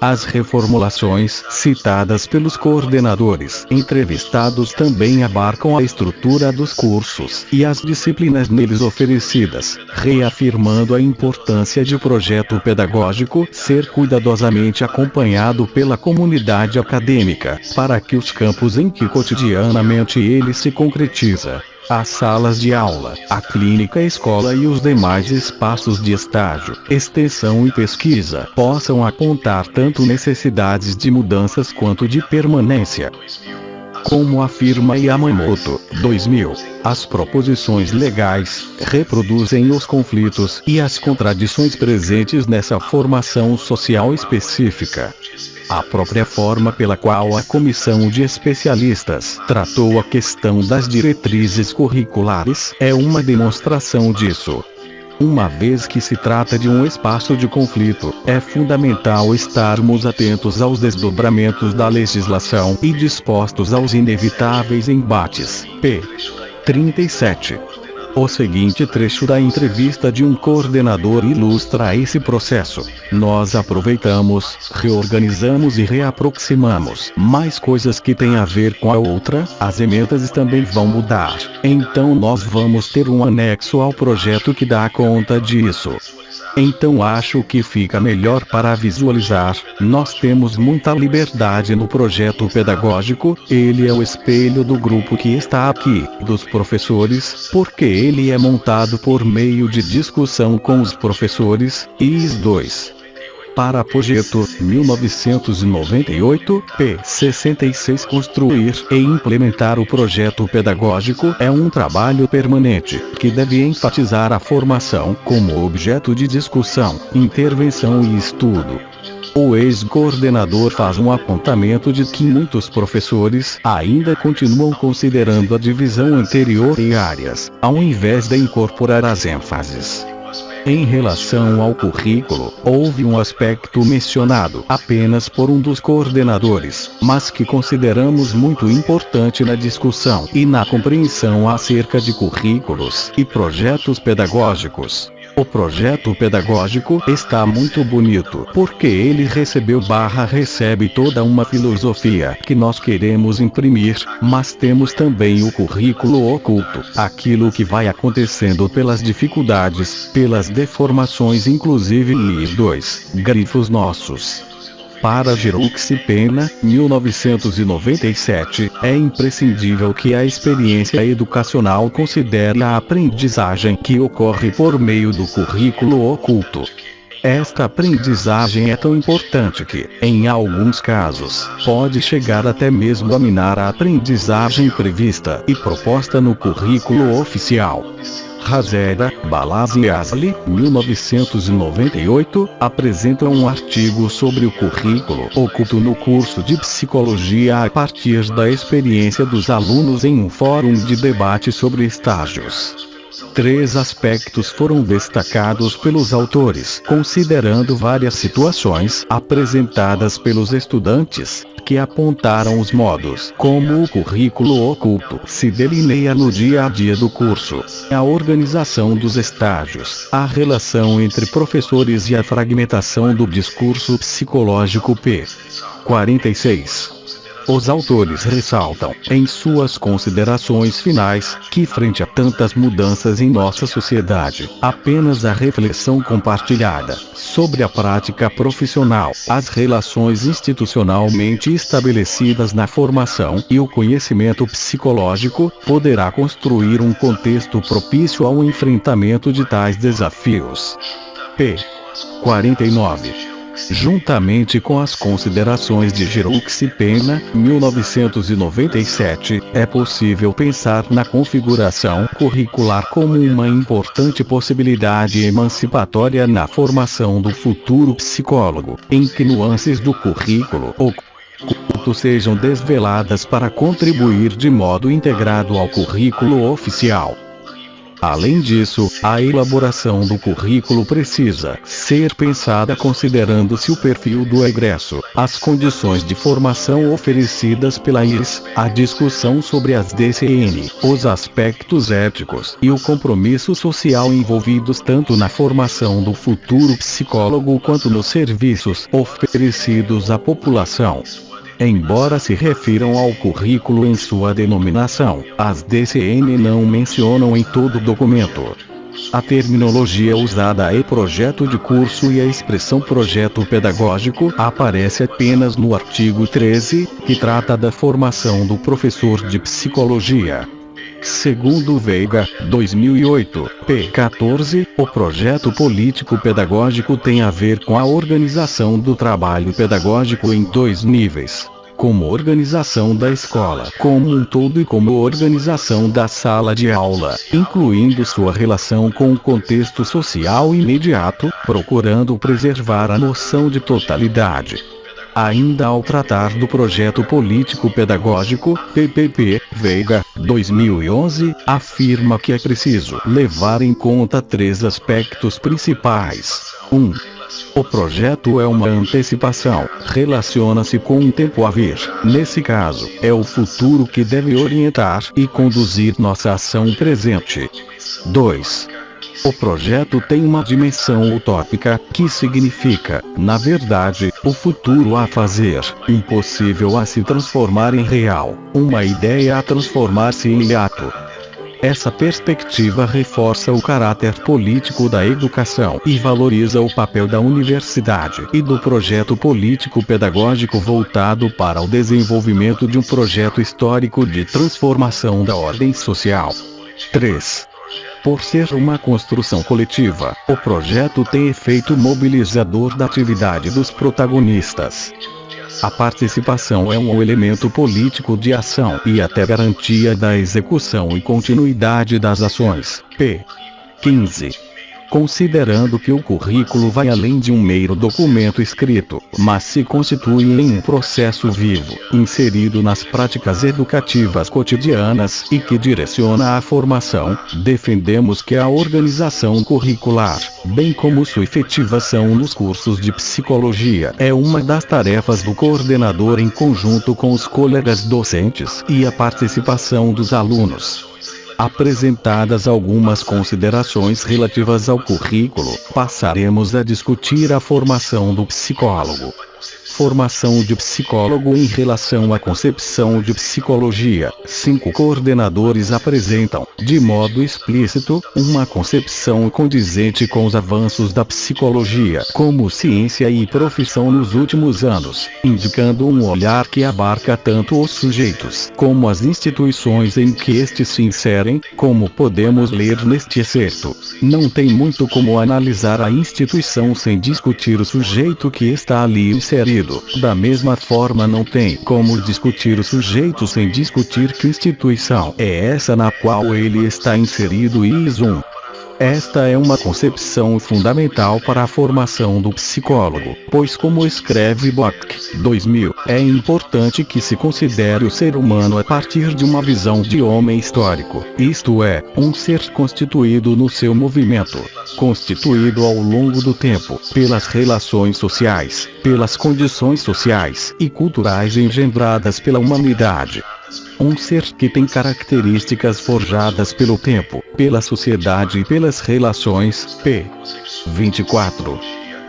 As reformulações citadas pelos coordenadores entrevistados também abarcam a estrutura dos cursos e as disciplinas neles oferecidas, reafirmando a importância de projeto pedagógico ser cuidadosamente acompanhado pela comunidade acadêmica, para que os campos em que cotidianamente ele se concretiza, as salas de aula, a clínica escola e os demais espaços de estágio, extensão e pesquisa possam apontar tanto necessidades de mudanças quanto de permanência. Como afirma Yamamoto, 2000, as proposições legais reproduzem os conflitos e as contradições presentes nessa formação social específica. A própria forma pela qual a comissão de especialistas tratou a questão das diretrizes curriculares é uma demonstração disso. Uma vez que se trata de um espaço de conflito, é fundamental estarmos atentos aos desdobramentos da legislação e dispostos aos inevitáveis embates. p. 37. O seguinte trecho da entrevista de um coordenador ilustra esse processo. Nós aproveitamos, reorganizamos e reaproximamos mais coisas que têm a ver com a outra, as emendas também vão mudar. Então nós vamos ter um anexo ao projeto que dá conta disso. Então acho que fica melhor para visualizar. Nós temos muita liberdade no projeto pedagógico, ele é o espelho do grupo que está aqui, dos professores, porque ele é montado por meio de discussão com os professores, IS 2. Para Projeto, 1998, p. 66. Construir e implementar o projeto pedagógico é um trabalho permanente, que deve enfatizar a formação como objeto de discussão, intervenção e estudo. O ex-coordenador faz um apontamento de que muitos professores ainda continuam considerando a divisão anterior em áreas, ao invés de incorporar as ênfases. Em relação ao currículo, houve um aspecto mencionado apenas por um dos coordenadores, mas que consideramos muito importante na discussão e na compreensão acerca de currículos e projetos pedagógicos. O projeto pedagógico está muito bonito, porque ele recebe toda uma filosofia que nós queremos imprimir, mas temos também o currículo oculto, aquilo que vai acontecendo pelas dificuldades, pelas deformações, inclusive e dois grifos nossos. Para Girouxi Pena, 1997, é imprescindível que a experiência educacional considere a aprendizagem que ocorre por meio do currículo oculto. Esta aprendizagem é tão importante que, em alguns casos, pode chegar até mesmo a minar a aprendizagem prevista e proposta no currículo oficial. Razeda, Balaz e Asli, 1998, apresenta um artigo sobre o currículo oculto no curso de psicologia a partir da experiência dos alunos em um fórum de debate sobre estágios. 3 aspectos foram destacados pelos autores, considerando várias situações apresentadas pelos estudantes, que apontaram os modos como o currículo oculto se delineia no dia a dia do curso, a organização dos estágios, a relação entre professores e a fragmentação do discurso psicológico p. 46. Os autores ressaltam, em suas considerações finais, que frente a tantas mudanças em nossa sociedade, apenas a reflexão compartilhada sobre a prática profissional, as relações institucionalmente estabelecidas na formação e o conhecimento psicológico, poderá construir um contexto propício ao enfrentamento de tais desafios. P. 49. Juntamente com as considerações de Girouxi Pena, 1997, é possível pensar na configuração curricular como uma importante possibilidade emancipatória na formação do futuro psicólogo, em que nuances do currículo oculto sejam desveladas para contribuir de modo integrado ao currículo oficial. Além disso, a elaboração do currículo precisa ser pensada considerando-se o perfil do egresso, as condições de formação oferecidas pela IES, a discussão sobre as DCN, os aspectos éticos e o compromisso social envolvidos tanto na formação do futuro psicólogo quanto nos serviços oferecidos à população. Embora se refiram ao currículo em sua denominação, as DCN não mencionam em todo o documento. A terminologia usada é projeto de curso e a expressão projeto pedagógico aparece apenas no artigo 13, que trata da formação do professor de psicologia. Segundo Veiga, 2008, p. 14, o projeto político-pedagógico tem a ver com a organização do trabalho pedagógico em 2 níveis. Como organização da escola como um todo e como organização da sala de aula, incluindo sua relação com o contexto social imediato, procurando preservar a noção de totalidade. Ainda ao tratar do projeto político-pedagógico, PPP, Veiga, 2011, afirma que é preciso levar em conta 3 aspectos principais. 1. O projeto é uma antecipação, relaciona-se com um tempo a vir. Nesse caso, é o futuro que deve orientar e conduzir nossa ação presente. 2. O projeto tem uma dimensão utópica, que significa, na verdade, o futuro a fazer, impossível a se transformar em real, uma ideia a transformar-se em ato. Essa perspectiva reforça o caráter político da educação e valoriza o papel da universidade e do projeto político-pedagógico voltado para o desenvolvimento de um projeto histórico de transformação da ordem social. 3. Por ser uma construção coletiva, o projeto tem efeito mobilizador da atividade dos protagonistas. A participação é um elemento político de ação e até garantia da execução e continuidade das ações. P. 15. considerando que o currículo vai além de um mero documento escrito, mas se constitui em um processo vivo, inserido nas práticas educativas cotidianas e que direciona a formação. Defendemos que a organização curricular, bem como sua efetivação nos cursos de psicologia, é uma das tarefas do coordenador em conjunto com os colegas docentes e a participação dos alunos. Apresentadas algumas considerações relativas ao currículo, passaremos a discutir a formação do psicólogo. Formação de psicólogo em relação à concepção de psicologia. 5 coordenadores apresentam, de modo explícito, uma concepção condizente com os avanços da psicologia como ciência e profissão nos últimos anos, indicando um olhar que abarca tanto os sujeitos como as instituições em que estes se inserem, como podemos ler neste excerto. Não tem muito como analisar a instituição sem discutir o sujeito que está ali inserido. Da mesma forma, não tem como discutir o sujeito sem discutir que instituição é essa na qual ele está inserido e Esta é uma concepção fundamental para a formação do psicólogo, pois, como escreve Bock, 2000, é importante que se considere o ser humano a partir de uma visão de homem histórico, isto é, um ser constituído no seu movimento, constituído ao longo do tempo, pelas relações sociais, pelas condições sociais e culturais engendradas pela humanidade. Um ser que tem características forjadas pelo tempo, pela sociedade e pelas relações. P. 24.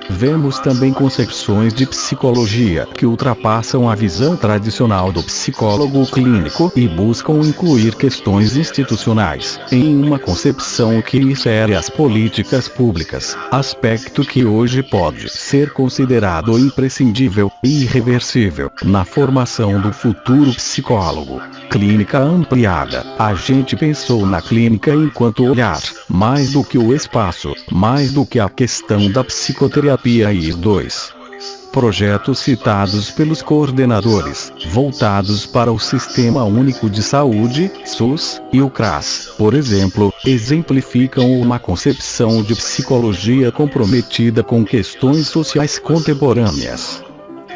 Vemos também concepções de psicologia que ultrapassam a visão tradicional do psicólogo clínico e buscam incluir questões institucionais em uma concepção que insere as políticas públicas, aspecto que hoje pode ser considerado imprescindível e irreversível na formação do futuro psicólogo. Clínica ampliada. A gente pensou na clínica enquanto olhar, mais do que o espaço, mais do que a questão da psicoterapia e os 2 projetos citados pelos coordenadores, voltados para o Sistema Único de Saúde, SUS, e o CRAS, por exemplo, exemplificam uma concepção de psicologia comprometida com questões sociais contemporâneas.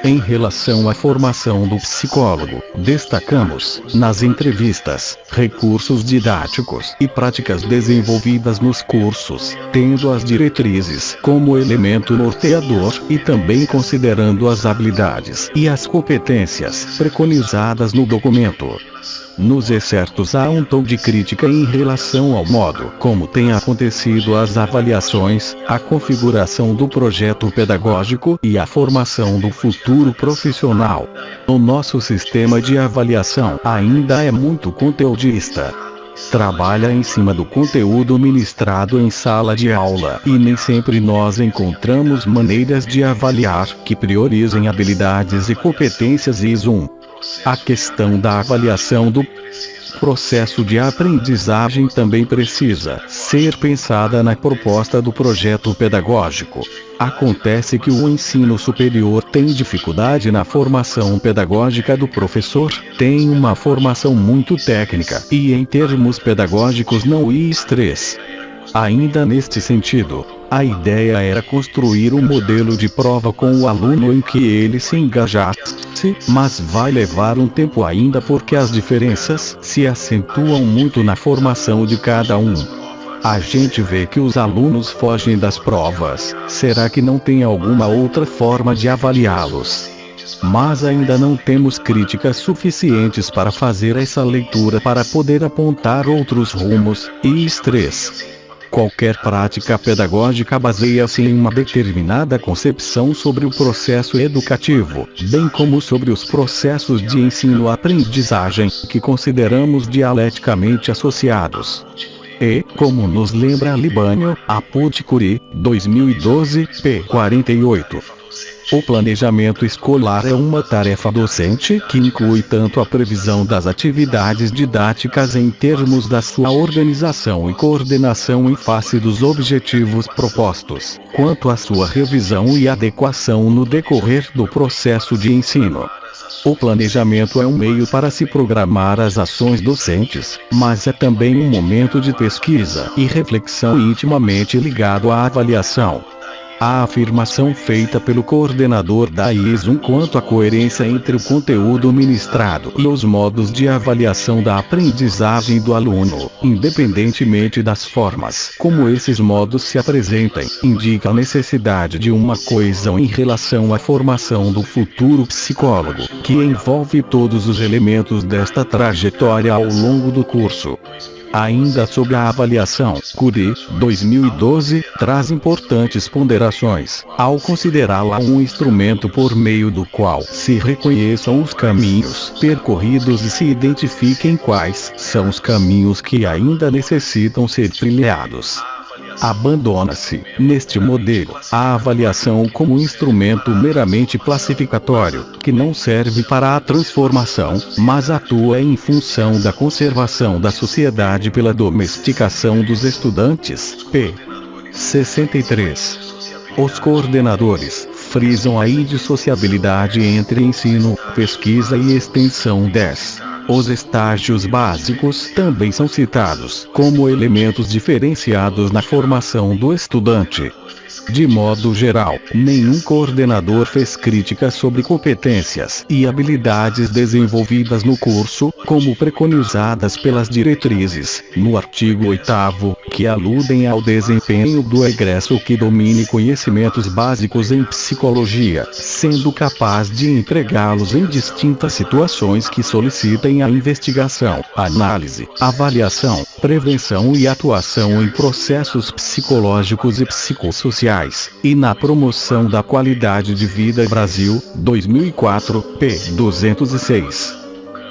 Em relação à formação do psicólogo, destacamos, nas entrevistas, recursos didáticos e práticas desenvolvidas nos cursos, tendo as diretrizes como elemento norteador e também considerando as habilidades e as competências preconizadas no documento. Nos excertos há um tom de crítica em relação ao modo como têm acontecido as avaliações, a configuração do projeto pedagógico e a formação do futuro profissional. O nosso sistema de avaliação ainda é muito conteudista. Trabalha em cima do conteúdo ministrado em sala de aula e nem sempre nós encontramos maneiras de avaliar que priorizem habilidades e competências e A questão da avaliação do processo de aprendizagem também precisa ser pensada na proposta do projeto pedagógico. Acontece que o ensino superior tem dificuldade na formação pedagógica do professor, tem uma formação muito técnica e em termos pedagógicos não I3. Ainda neste sentido, a ideia era construir um modelo de prova com o aluno em que ele se engajasse, mas vai levar um tempo ainda porque as diferenças se acentuam muito na formação de cada um. A gente vê que os alunos fogem das provas, será que não tem alguma outra forma de avaliá-los? Mas ainda não temos críticas suficientes para fazer essa leitura para poder apontar outros rumos, I3. Qualquer prática pedagógica baseia-se em uma determinada concepção sobre o processo educativo, bem como sobre os processos de ensino-aprendizagem, que consideramos dialeticamente associados. E, como nos lembra Libânio, Apud-Cury, 2012, p. 48. O planejamento escolar é uma tarefa docente que inclui tanto a previsão das atividades didáticas em termos da sua organização e coordenação em face dos objetivos propostos, quanto a sua revisão e adequação no decorrer do processo de ensino. O planejamento é um meio para se programar as ações docentes, mas é também um momento de pesquisa e reflexão intimamente ligado à avaliação. A afirmação feita pelo coordenador da IES quanto à coerência entre o conteúdo ministrado e os modos de avaliação da aprendizagem do aluno, independentemente das formas como esses modos se apresentem, indica a necessidade de uma coesão em relação à formação do futuro psicólogo, que envolve todos os elementos desta trajetória ao longo do curso. Ainda sobre a avaliação, Curie, 2012, traz importantes ponderações, ao considerá-la um instrumento por meio do qual se reconheçam os caminhos percorridos e se identifiquem quais são os caminhos que ainda necessitam ser trilhados. Abandona-se, neste modelo, a avaliação como instrumento meramente classificatório, que não serve para a transformação, mas atua em função da conservação da sociedade pela domesticação dos estudantes. P. 63. Os coordenadores frisam a indissociabilidade entre ensino, pesquisa e extensão. 10. Os estágios básicos também são citados como elementos diferenciados na formação do estudante. De modo geral, nenhum coordenador fez crítica sobre competências e habilidades desenvolvidas no curso, como preconizadas pelas diretrizes, no artigo 8º, que aludem ao desempenho do egresso que domine conhecimentos básicos em psicologia, sendo capaz de empregá-los em distintas situações que solicitem a investigação, análise, avaliação, prevenção e atuação em processos psicológicos e psicossociais, e na promoção da qualidade de vida. Brasil, 2004, p. 206.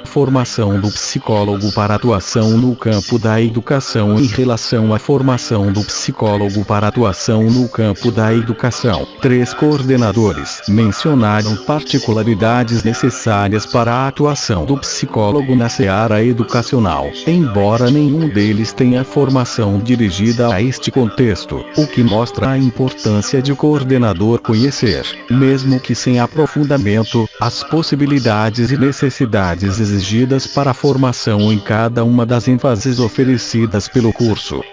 Formação do psicólogo para atuação no campo da educação. Em relação à formação do psicólogo para atuação no campo da educação, 3 coordenadores mencionaram particularidades necessárias para a atuação do psicólogo na seara educacional, embora nenhum deles tenha formação dirigida a este contexto, o que mostra a importância de o coordenador conhecer, mesmo que sem aprofundamento, as possibilidades e necessidades exigidas para a formação em cada uma das ênfases oferecidas pelo curso.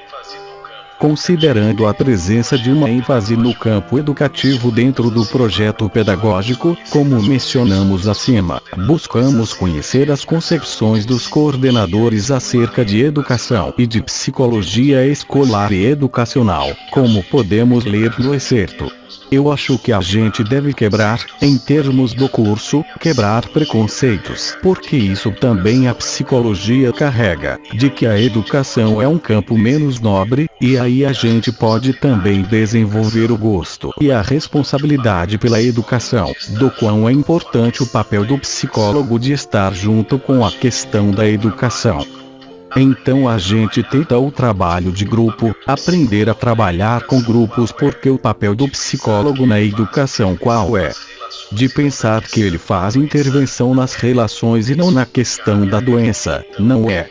Considerando a presença de uma ênfase no campo educativo dentro do projeto pedagógico, como mencionamos acima, buscamos conhecer as concepções dos coordenadores acerca de educação e de psicologia escolar e educacional, como podemos ler no excerto. Eu acho que a gente deve quebrar, em termos do curso, quebrar preconceitos, porque isso também a psicologia carrega, de que a educação é um campo menos nobre, e aí a gente pode também desenvolver o gosto e a responsabilidade pela educação, do quão é importante o papel do psicólogo de estar junto com a questão da educação. Então a gente tenta o trabalho de grupo, aprender a trabalhar com grupos, porque o papel do psicólogo na educação qual é? De pensar que ele faz intervenção nas relações e não na questão da doença, não é?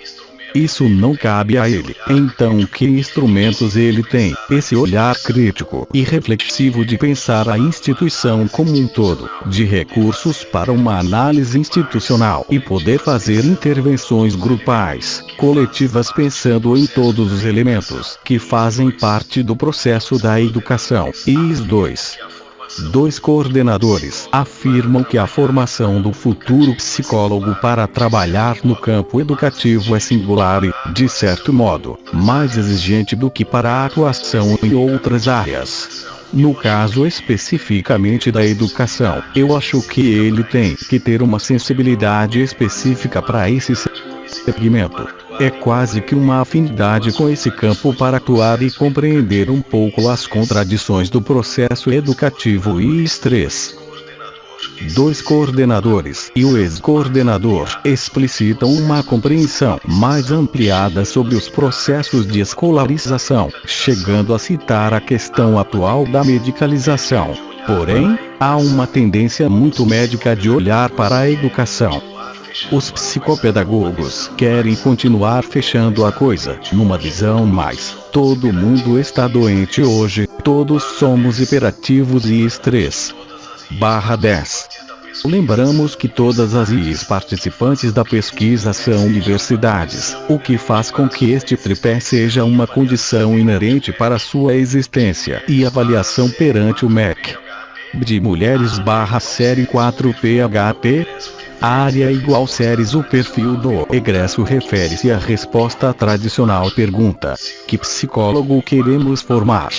Isso não cabe a ele. Então que instrumentos ele tem? Esse olhar crítico e reflexivo de pensar a instituição como um todo, de recursos para uma análise institucional e poder fazer intervenções grupais, coletivas, pensando em todos os elementos que fazem parte do processo da educação. IS 2. 2 coordenadores afirmam que a formação do futuro psicólogo para trabalhar no campo educativo é singular e, de certo modo, mais exigente do que para a atuação em outras áreas. No caso especificamente da educação, eu acho que ele tem que ter uma sensibilidade específica para esse segmento. É quase que uma afinidade com esse campo para atuar e compreender um pouco as contradições do processo educativo e estresse. 2 coordenadores e o ex-coordenador explicitam uma compreensão mais ampliada sobre os processos de escolarização, chegando a citar a questão atual da medicalização. Porém, há uma tendência muito médica de olhar para a educação. Os psicopedagogos querem continuar fechando a coisa numa visão mais: todo mundo está doente hoje, todos somos hiperativos e estresse. /10. Lembramos que todas as IEs participantes da pesquisa são universidades, o que faz com que este tripé seja uma condição inerente para sua existência e avaliação perante o MEC. De mulheres série 4 PHP. Área igual séries. O perfil do egresso refere-se à resposta à tradicional pergunta: que psicólogo queremos formar?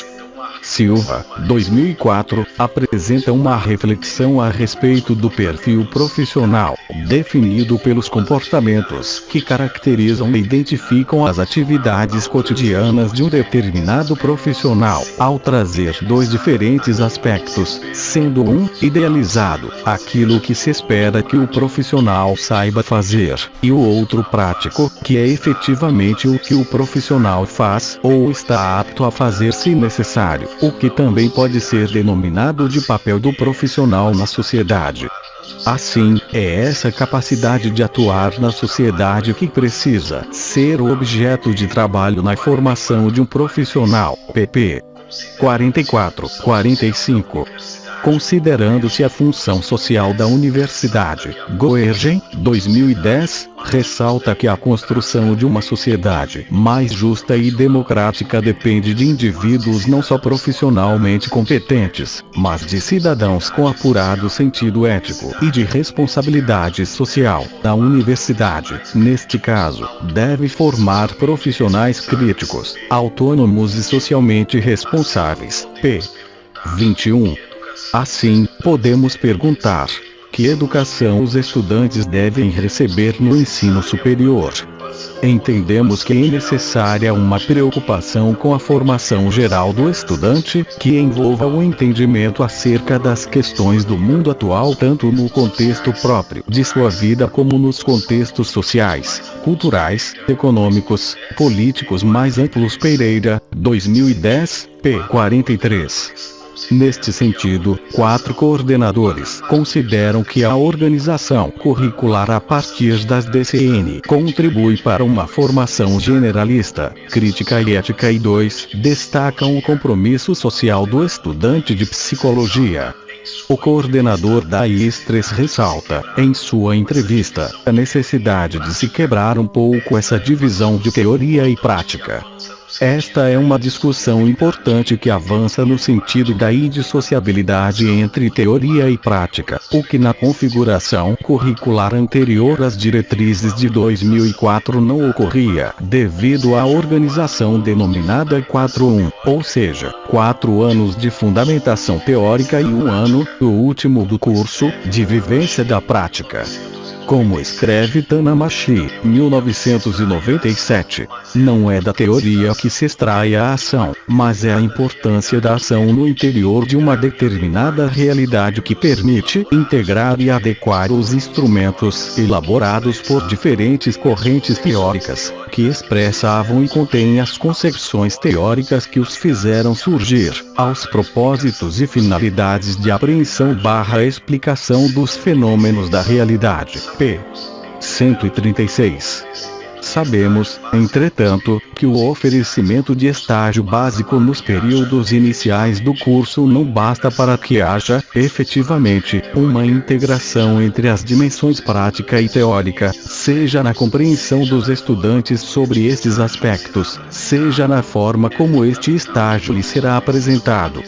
Silva, 2004, apresenta uma reflexão a respeito do perfil profissional, definido pelos comportamentos que caracterizam e identificam as atividades cotidianas de um determinado profissional, ao trazer dois diferentes aspectos, sendo um, idealizado, aquilo que se espera que o profissional saiba fazer, e o outro prático, que é efetivamente o que o profissional faz ou está apto a fazer se necessário, o que também pode ser denominado de papel do profissional na sociedade. Assim, é essa capacidade de atuar na sociedade que precisa ser o objeto de trabalho na formação de um profissional. pp. 44-45. Considerando-se a função social da universidade, Goergen, 2010, ressalta que a construção de uma sociedade mais justa e democrática depende de indivíduos não só profissionalmente competentes, mas de cidadãos com apurado sentido ético e de responsabilidade social. A universidade, neste caso, deve formar profissionais críticos, autônomos e socialmente responsáveis. p. 21. Assim, podemos perguntar: que educação os estudantes devem receber no ensino superior? Entendemos que é necessária uma preocupação com a formação geral do estudante, que envolva o entendimento acerca das questões do mundo atual tanto no contexto próprio de sua vida como nos contextos sociais, culturais, econômicos, políticos mais amplos. Pereira, 2010, p. 43. Neste sentido, 4 coordenadores consideram que a organização curricular a partir das DCN contribui para uma formação generalista, crítica e ética, e 2 destacam o compromisso social do estudante de psicologia. O coordenador da IES 3 ressalta, em sua entrevista, a necessidade de se quebrar um pouco essa divisão de teoria e prática. Esta é uma discussão importante que avança no sentido da indissociabilidade entre teoria e prática, o que na configuração curricular anterior às diretrizes de 2004 não ocorria, devido à organização denominada 4-1, ou seja, 4 anos de fundamentação teórica e 1 ano, o último do curso, de vivência da prática. Como escreve Tanamashi, 1997, não é da teoria que se extrai a ação, mas é a importância da ação no interior de uma determinada realidade que permite integrar e adequar os instrumentos elaborados por diferentes correntes teóricas, que expressavam e contêm as concepções teóricas que os fizeram surgir, aos propósitos e finalidades de apreensão/explicação dos fenômenos da realidade. p. 136. Sabemos, entretanto, que o oferecimento de estágio básico nos períodos iniciais do curso não basta para que haja, efetivamente, uma integração entre as dimensões prática e teórica, seja na compreensão dos estudantes sobre estes aspectos, seja na forma como este estágio lhe será apresentado.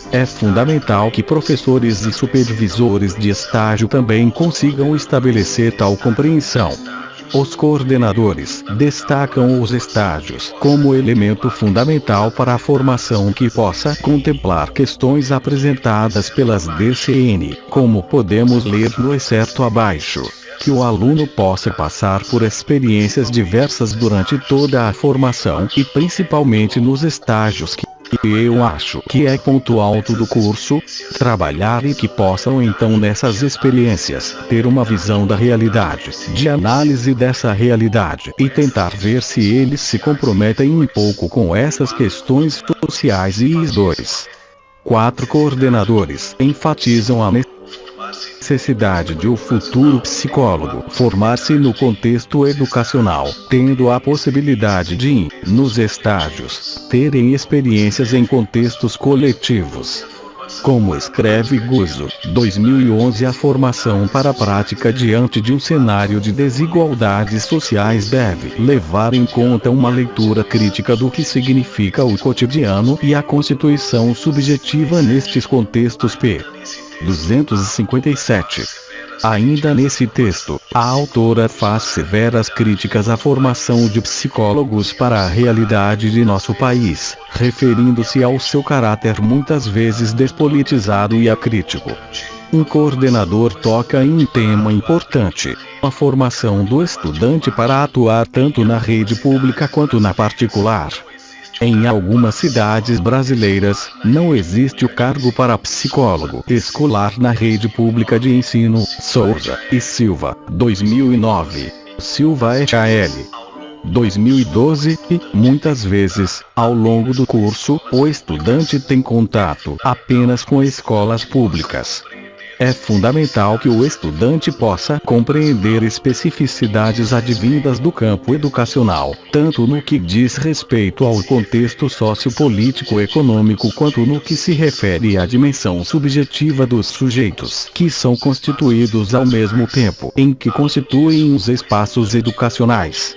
É fundamental que professores e supervisores de estágio também consigam estabelecer tal compreensão. Os coordenadores destacam os estágios como elemento fundamental para a formação que possa contemplar questões apresentadas pelas DCN, como podemos ler no excerto abaixo. Que o aluno possa passar por experiências diversas durante toda a formação e principalmente nos estágios que eu acho que é ponto alto do curso, trabalhar e que possam então nessas experiências ter uma visão da realidade, de análise dessa realidade e tentar ver se eles se comprometem um pouco com essas questões sociais. E os 4 coordenadores enfatizam a necessidade de o futuro psicólogo formar-se no contexto educacional, tendo a possibilidade de, nos estágios, terem experiências em contextos coletivos. Como escreve Guzzo, 2011, a formação para a prática diante de um cenário de desigualdades sociais deve levar em conta uma leitura crítica do que significa o cotidiano e a constituição subjetiva nestes contextos. P. 257. Ainda nesse texto, a autora faz severas críticas à formação de psicólogos para a realidade de nosso país, referindo-se ao seu caráter muitas vezes despolitizado e acrítico. Um coordenador toca em um tema importante: a formação do estudante para atuar tanto na rede pública quanto na particular. Em algumas cidades brasileiras, não existe o cargo para psicólogo escolar na rede pública de ensino. Souza e Silva, 2009. Silva et al. 2012. Muitas vezes, ao longo do curso, o estudante tem contato apenas com escolas públicas. É fundamental que o estudante possa compreender especificidades advindas do campo educacional, tanto no que diz respeito ao contexto sociopolítico-econômico quanto no que se refere à dimensão subjetiva dos sujeitos que são constituídos ao mesmo tempo em que constituem os espaços educacionais.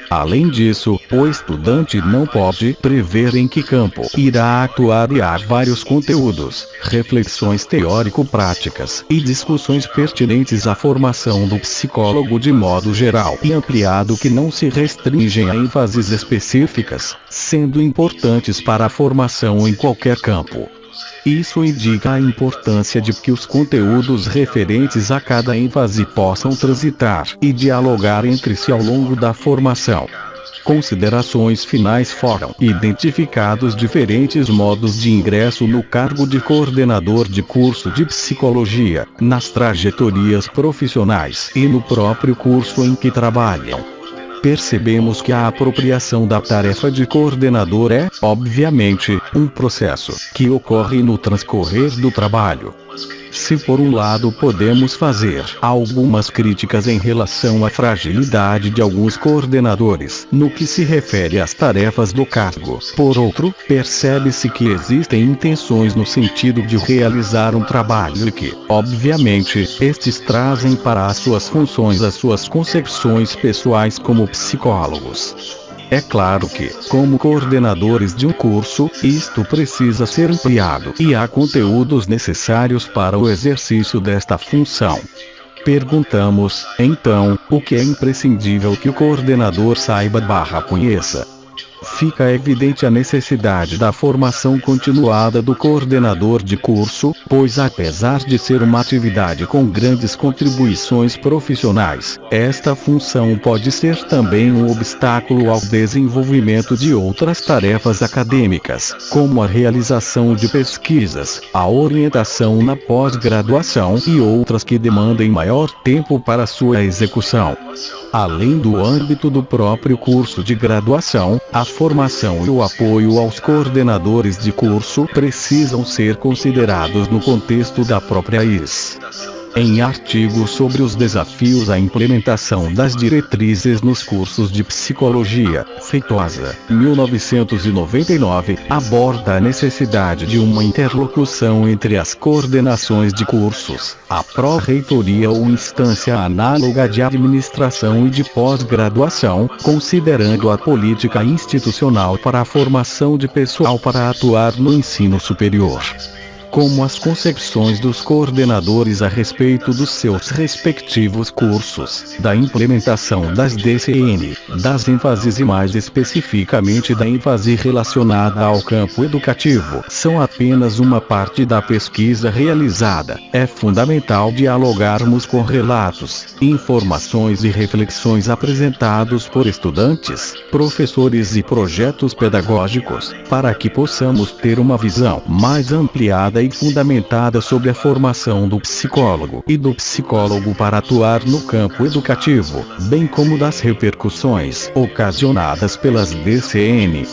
Além disso, o estudante não pode prever em que campo irá atuar e há vários conteúdos, reflexões teórico-práticas e discussões pertinentes à formação do psicólogo de modo geral e ampliado que não se restringem a ênfases específicas, sendo importantes para a formação em qualquer campo. Isso indica a importância de que os conteúdos referentes a cada ênfase possam transitar e dialogar entre si ao longo da formação. Considerações finais: foram identificados diferentes modos de ingresso no cargo de coordenador de curso de psicologia, nas trajetórias profissionais e no próprio curso em que trabalham. Percebemos que a apropriação da tarefa de coordenador é, obviamente, um processo que ocorre no transcorrer do trabalho. Se por um lado podemos fazer algumas críticas em relação à fragilidade de alguns coordenadores no que se refere às tarefas do cargo, por outro, percebe-se que existem intenções no sentido de realizar um trabalho e que, obviamente, estes trazem para as suas funções as suas concepções pessoais como psicólogos. É claro que, como coordenadores de um curso, isto precisa ser ampliado e há conteúdos necessários para o exercício desta função. Perguntamos, então, o que é imprescindível que o coordenador saiba/conheça. Fica evidente a necessidade da formação continuada do coordenador de curso, pois apesar de ser uma atividade com grandes contribuições profissionais, esta função pode ser também um obstáculo ao desenvolvimento de outras tarefas acadêmicas, como a realização de pesquisas, a orientação na pós-graduação e outras que demandem maior tempo para sua execução. Além do âmbito do próprio curso de graduação, a formação e o apoio aos coordenadores de curso precisam ser considerados no contexto da própria IS. Em artigo sobre os desafios à implementação das diretrizes nos cursos de psicologia, Feitosa, 1999, aborda a necessidade de uma interlocução entre as coordenações de cursos, a pró-reitoria ou instância análoga de administração e de pós-graduação, considerando a política institucional para a formação de pessoal para atuar no ensino superior, como as concepções dos coordenadores a respeito dos seus respectivos cursos, da implementação das DCN, das ênfases e mais especificamente da ênfase relacionada ao campo educativo, são apenas uma parte da pesquisa realizada. É fundamental dialogarmos com relatos, informações e reflexões apresentados por estudantes, professores e projetos pedagógicos, para que possamos ter uma visão mais ampliada e fundamentada sobre a formação do psicólogo e do psicólogo para atuar no campo educativo, bem como das repercussões ocasionadas pelas DCN.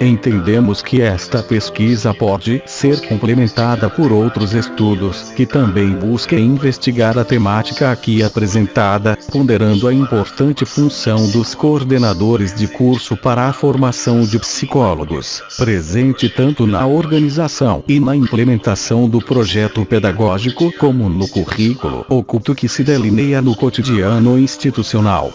Entendemos que esta pesquisa pode ser complementada por outros estudos que também busquem investigar a temática aqui apresentada, ponderando a importante função dos coordenadores de curso para a formação de psicólogos, presente tanto na organização e na implementação do projeto pedagógico como no currículo oculto que se delineia no cotidiano institucional.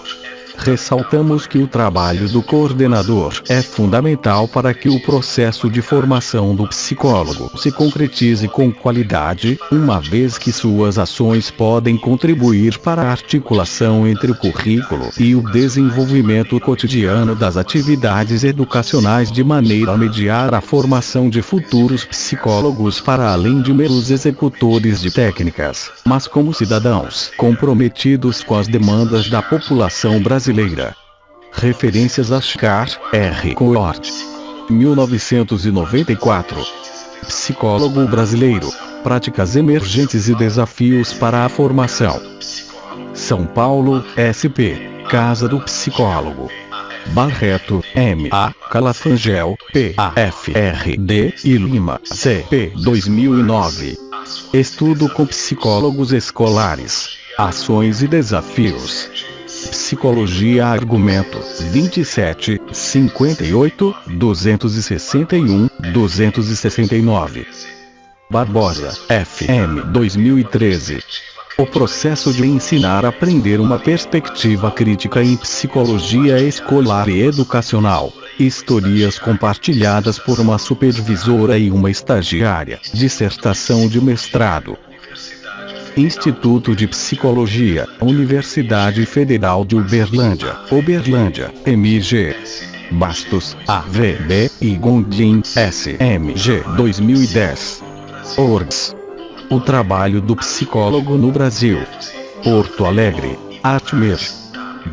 Ressaltamos que o trabalho do coordenador é fundamental para que o processo de formação do psicólogo se concretize com qualidade, uma vez que suas ações podem contribuir para a articulação entre o currículo e o desenvolvimento cotidiano das atividades educacionais de maneira a mediar a formação de futuros psicólogos para além de meros executores de técnicas, mas como cidadãos comprometidos com as demandas da população brasileira. Referências a Scar, R. Coort. 1994. Psicólogo brasileiro. Práticas emergentes e desafios para a formação. São Paulo, SP. Casa do Psicólogo. Barreto, M.A. Calafangel, P.A.F.R.D. e Lima, C.P. 2009. Estudo com psicólogos escolares. Ações e desafios. Psicologia Argumento, 27, 58, 261, 269. Barbosa, F.M. 2013. O processo de ensinar a aprender uma perspectiva crítica em psicologia escolar e educacional. Histórias compartilhadas por uma supervisora e uma estagiária. Dissertação de mestrado. Instituto de Psicologia, Universidade Federal de Uberlândia, Uberlândia, MG. Bastos, AVB, e Gondim, SMG 2010. ORGS. O trabalho do psicólogo no Brasil. Porto Alegre, Atmer.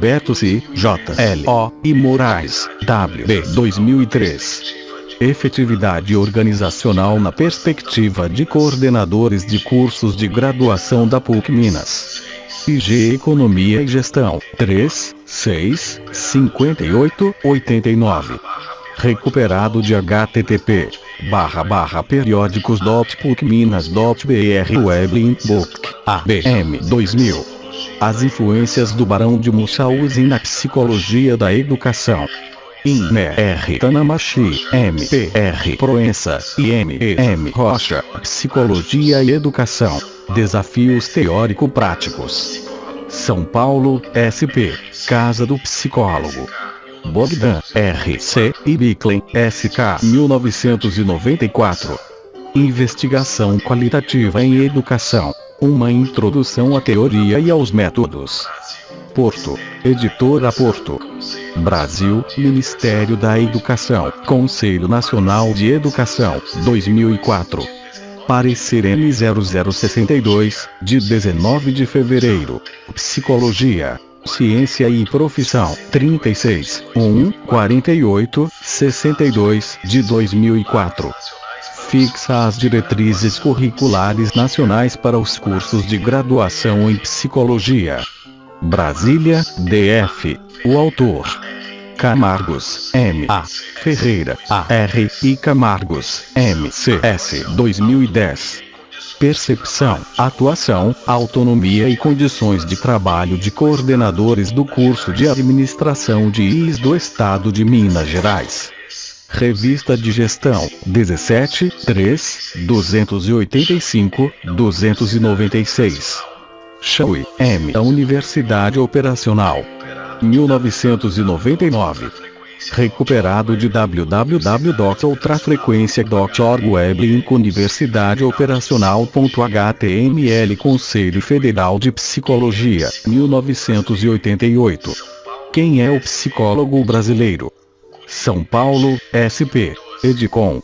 Bertuzzi, J.L.O. e Moraes, W.B. 2003. Efetividade organizacional na perspectiva de coordenadores de cursos de graduação da PUC Minas. IG Economia e Gestão, 3, 6, 58, 89. Recuperado de http://periódicos.pucminas.br Weblinbook, ABM 2000. As influências do Barão de Munchausen na psicologia da educação. INR Tanamachi, MPR Proença, IMEM Rocha, Psicologia e Educação. Desafios teórico-práticos. São Paulo, SP, Casa do Psicólogo. Bogdan, R.C. e Bicklin, S.K. 1994. Investigação qualitativa em educação. Uma introdução à teoria e aos métodos. Porto, Editora Porto. Brasil, Ministério da Educação, Conselho Nacional de Educação, 2004. Parecer M0062, de 19 de fevereiro. Psicologia, Ciência e Profissão, 36, 1, 48, 62, de 2004. Fixa as diretrizes curriculares nacionais para os cursos de graduação em Psicologia. Brasília, DF. O autor: Camargos, M.A. Ferreira, A.R. e Camargos, M.C.S. 2010. Percepção, atuação, autonomia e condições de trabalho de coordenadores do curso de Administração de IES do Estado de Minas Gerais. Revista de Gestão, 17, 3, 285, 296. Chauí, M. A Universidade Operacional. 1999. Recuperado de www.ultrafrequencia.org Weblink Universidade Operacional.html Conselho Federal de Psicologia, 1988. Quem é o psicólogo brasileiro? São Paulo, SP. Edicom.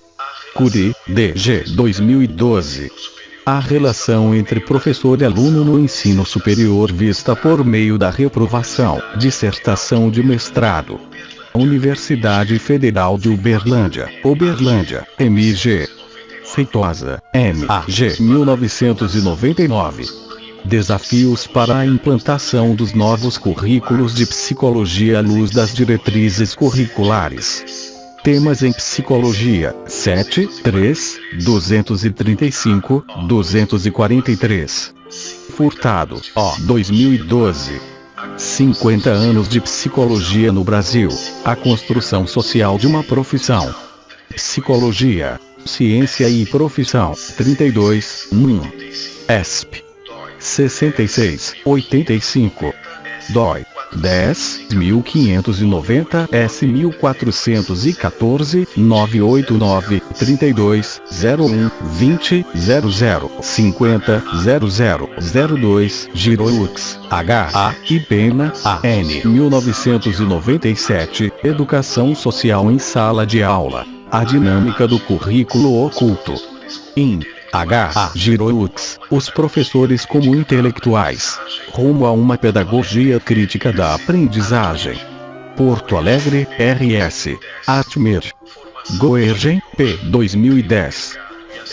Cury, DG 2012. A relação entre professor e aluno no ensino superior vista por meio da reprovação. Dissertação de mestrado. Universidade Federal de Uberlândia, Uberlândia, MG. Feitosa, MAG 1999. Desafios para a implantação dos novos currículos de psicologia à luz das diretrizes curriculares. Temas em psicologia, 7, 3, 235, 243. Furtado, O. 2012. 50 anos de psicologia no Brasil. A construção social de uma profissão. Psicologia, ciência e profissão, 32, ESP. 66, 85. DOI. 10.590 S 1414 989 32 01 20 00 50 00 02 Girolux H.A. e Pena A.N. 1997 Educação Social em Sala de Aula. A dinâmica do currículo oculto. IN. H.A. Girolux, os professores como intelectuais, rumo a uma pedagogia crítica da aprendizagem. Porto Alegre, R.S. Atmer. Goergen, P. 2010.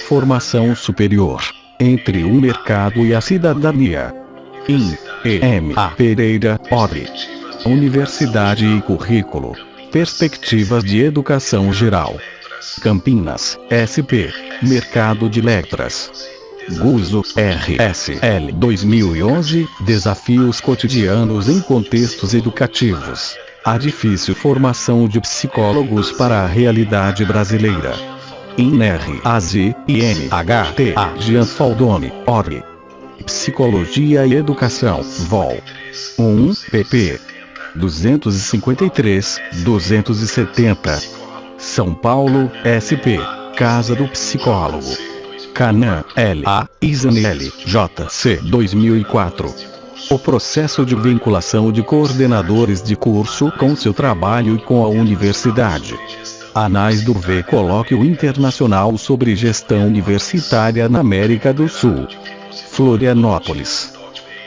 Formação superior, entre o mercado e a cidadania. IN. E.M.A. Pereira, ORI. Universidade e currículo. Perspectivas de educação geral. Campinas, SP. Mercado de Letras. Guzo, RSL 2011, Desafios cotidianos em contextos educativos. A difícil formação de psicólogos para a realidade brasileira. INR, AZ, INHTA, Jean Faldoni, ORI. Psicologia e Educação, VOL. 1, pp. 253, 270. São Paulo, SP. Casa do Psicólogo. Canan, L.A., Isanelli, J.C. 2004. O processo de vinculação de coordenadores de curso com seu trabalho e com a universidade. Anais do V. Colóquio Internacional sobre Gestão Universitária na América do Sul. Florianópolis.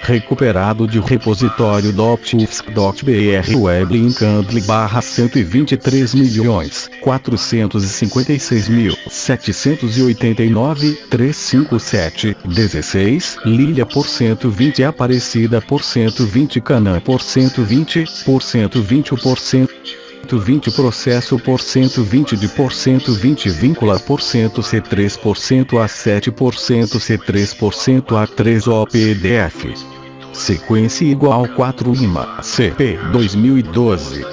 Recuperado de repositório .ufsc.br web link $123.456.789 357 16 Lília por 120 Aparecida por 120 Canã por 120 20 processo por 120 de por 120 vírgula por cento C3% a 7% C3% A3 OPDF. Sequência igual 4 Lima, CP 2012.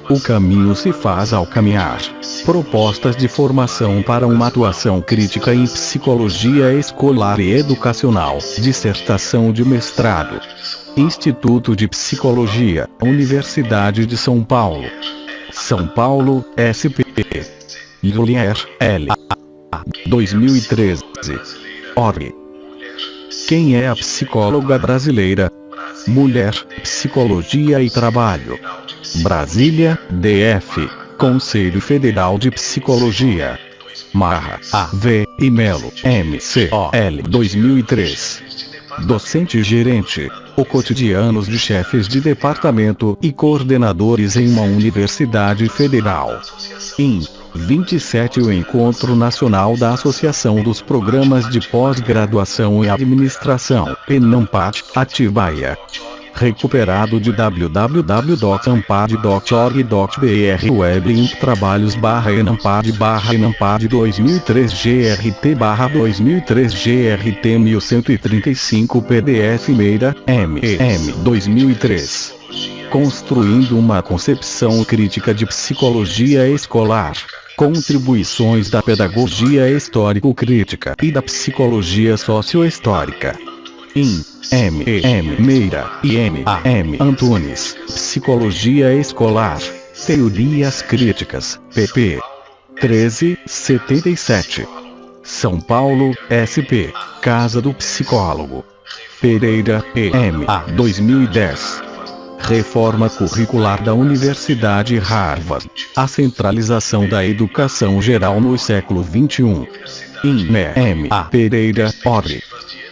O caminho se faz ao caminhar. Propostas de formação para uma atuação crítica em psicologia escolar e educacional. Dissertação de mestrado. Instituto de Psicologia, Universidade de São Paulo. São Paulo, SP. Julier, L.A. 2013. ORI. Quem é a psicóloga brasileira? Mulher, Psicologia e Trabalho. Brasília, DF, Conselho Federal de Psicologia. Marra, A.V. e Melo, MCOL 2003. Docente gerente, o cotidianos de chefes de departamento e coordenadores em uma universidade federal. IN. 27 O Encontro Nacional da Associação dos Programas de Pós-Graduação em Administração, ENAMPAD, Atibaia. Recuperado de www.ampad.org.br weblink trabalhos/enampad 2003 GRT/2003 GRT 1135 PDF Meira, M.M. 2003. Construindo uma concepção crítica de psicologia escolar. Contribuições da pedagogia histórico-crítica e da psicologia socio-histórica. IN. M.M. Meira e M.A.M. Antunes. Psicologia escolar. Teorias críticas. pp. 1377. São Paulo, SP. Casa do Psicólogo. Pereira, E.M.A. 2010. Reforma curricular da Universidade Harvard. A centralização da educação geral no século XXI. INE-M.A. Pereira, ORI.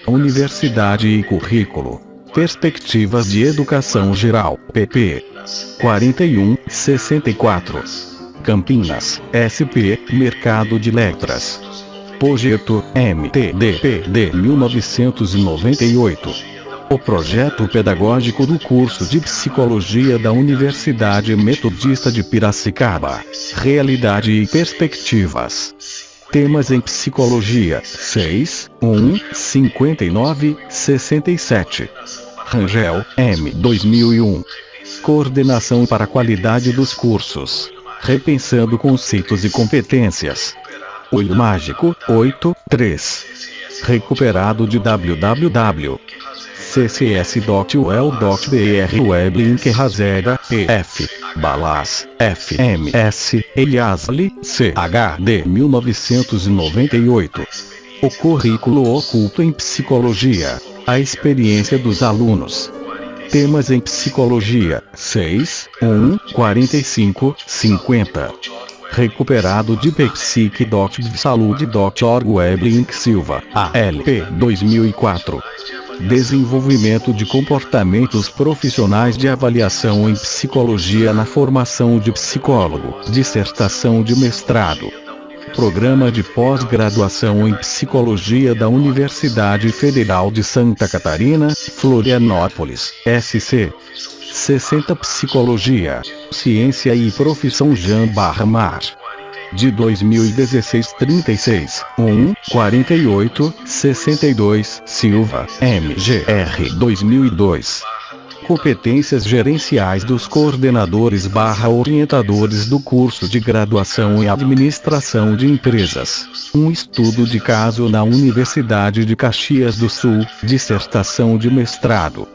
Universidade e currículo. Perspectivas de educação geral, pp. 4164. Campinas, SP, Mercado de Letras. Projeto, MTDPD 1998. O projeto pedagógico do curso de Psicologia da Universidade Metodista de Piracicaba. Realidade e perspectivas. Temas em Psicologia: 6, 1, 59, 67. Rangel, M. 2001. Coordenação para a qualidade dos cursos. Repensando conceitos e competências. Olho Mágico, 8, 3. Recuperado de www.ccs.ul.br Weblink Razera, EF. Balas, FMS, Eliasli, CHD 1998. O currículo oculto em Psicologia. A experiência dos alunos. Temas em Psicologia: 6, 1, 45, 50. Recuperado de psic.salude.org Weblink Silva, ALP 2004. Desenvolvimento de comportamentos profissionais de avaliação em psicologia na formação de psicólogo, dissertação de mestrado. Programa de pós-graduação em Psicologia da Universidade Federal de Santa Catarina, Florianópolis, SC. 60 Psicologia, Ciência e Profissão Jean-Barmar. De 2016 36, 1, 48, 62, Silva, MGR 2002. Competências gerenciais dos coordenadores/orientadores do curso de graduação em Administração de Empresas. Um estudo de caso na Universidade de Caxias do Sul, dissertação de mestrado.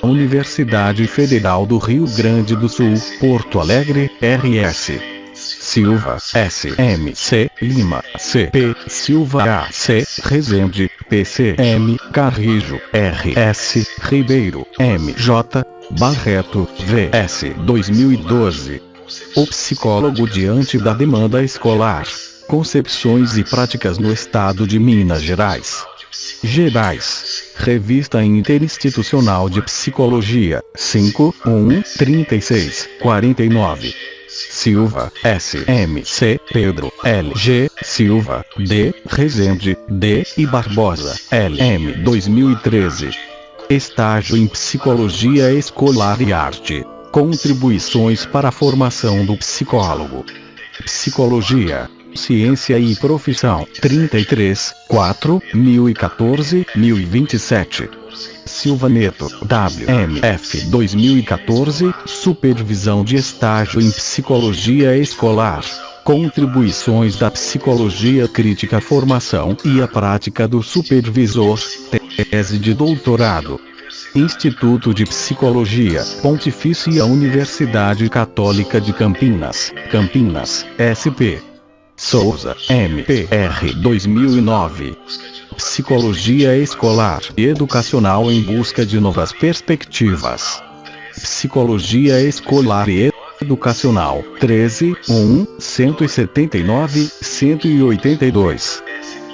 Universidade Federal do Rio Grande do Sul, Porto Alegre, RS. Silva, SMC, Lima, CP, Silva AC, Rezende, PCM, Carrijo, RS, Ribeiro, MJ, Barreto, VS 2012. O psicólogo diante da demanda escolar. Concepções e práticas no estado de Minas Gerais. Revista Interinstitucional de Psicologia, 5, 1, 36, 49. Silva, SMC, Pedro, LG, Silva, D, Rezende, D e Barbosa, LM 2013. Estágio em Psicologia Escolar e Arte. Contribuições para a formação do psicólogo. Psicologia, Ciência e Profissão, 33, 4, 1014, 1027. Silva Neto, WMF 2014, Supervisão de Estágio em Psicologia Escolar. Contribuições da Psicologia Crítica à Formação e à Prática do Supervisor, Tese de Doutorado. Instituto de Psicologia, Pontifícia Universidade Católica de Campinas, Campinas, SP. Souza, MPR 2009. Psicologia Escolar e Educacional em Busca de Novas Perspectivas. Psicologia Escolar e Educacional, 13, 1, 179, 182.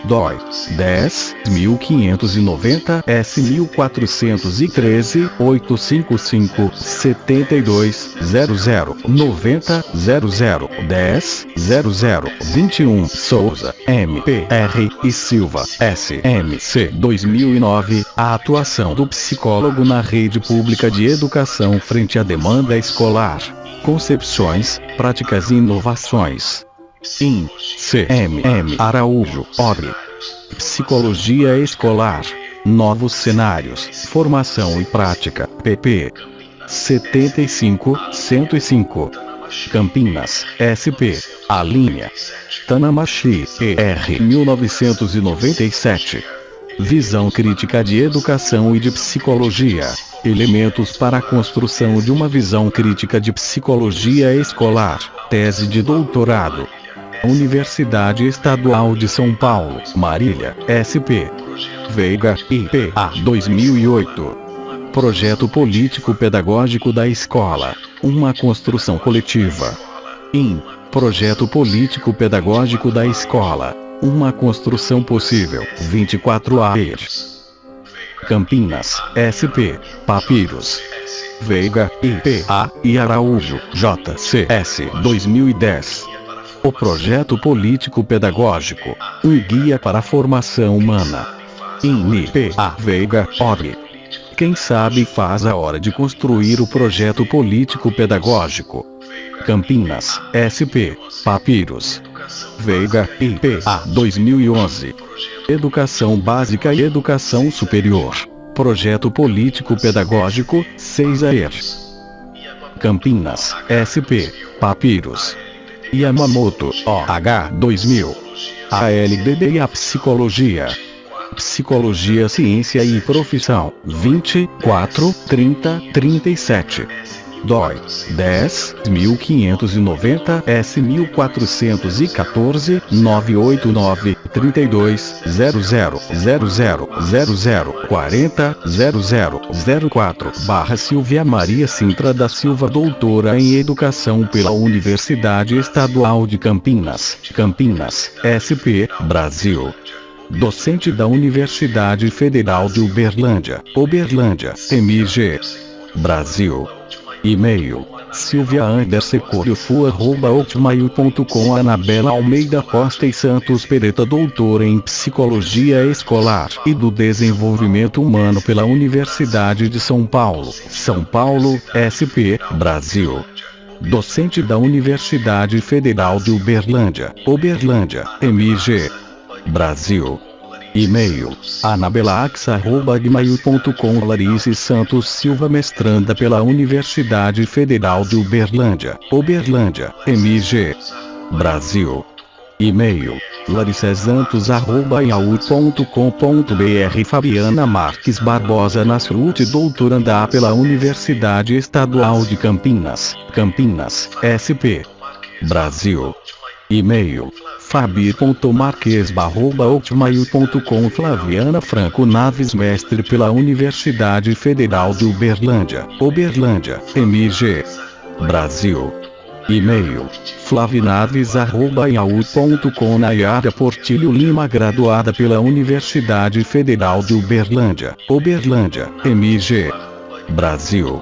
DOI, 10.590 S 1413 855 72 00 90 00 10 00 21 Souza, MPR e Silva, SMC 2009. A atuação do psicólogo na rede pública de educação frente à demanda escolar. Concepções, práticas e inovações. IN. CMM Araújo, OB. Psicologia Escolar. Novos Cenários, Formação e Prática, PP. 75, 105. Campinas, SP. A linha. Tanamachi, ER 1997. Visão crítica de educação e de psicologia. Elementos para a construção de uma visão crítica de psicologia escolar. Tese de doutorado. Universidade Estadual de São Paulo, Marília, SP. Veiga, IPA 2008. Projeto Político Pedagógico da Escola. Uma construção coletiva. IN. Projeto Político Pedagógico da Escola. Uma construção possível. 24A. Campinas, SP. Papiros. Veiga, IPA e Araújo, JCS 2010. O Projeto Político Pedagógico. Um guia para a formação humana. INPA Veiga, OB. Quem sabe faz a hora de construir o projeto político-pedagógico. Campinas, SP, Papiros. Veiga, IPA 2011. Educação Básica e Educação Superior. Projeto Político-Pedagógico, 6AER. Campinas, SP, Papiros. Yamamoto, OH 2000. ALDB e a Psicologia. Psicologia, Ciência e Profissão, 24, 30, 37. DOI, 10.590, S1414, 989, 32, 00, 00, 00, 40, 00, 04, Silvia Maria Sintra da Silva, doutora em Educação pela Universidade Estadual de Campinas, Campinas, SP, Brasil. Docente da Universidade Federal de Uberlândia, Uberlândia, MG, Brasil. E-mail: silvia_coelho@hotmail.com. Anabela Almeida Costa e Santos Pereta, doutora em Psicologia Escolar e do Desenvolvimento Humano pela Universidade de São Paulo, São Paulo, SP, Brasil. Docente da Universidade Federal de Uberlândia, Uberlândia, MG, Brasil. E-mail: anabelax@gmail.com. Clarice Santos Silva, mestranda pela Universidade Federal de Uberlândia, Uberlândia, MG, Brasil. E-mail: laricesantos@yahoo.com.br. Fabiana Marques Barbosa Nasrut, doutoranda pela Universidade Estadual de Campinas, Campinas, SP, Brasil. E-mail: fabi.marques@hotmail.com. Flaviana Franco Naves, mestre pela Universidade Federal de Uberlândia, Uberlândia, MG, Brasil. E-mail: flavinaves@yahoo.com. Nayara Portilho Lima, graduada pela Universidade Federal de Uberlândia, Uberlândia, MG, Brasil.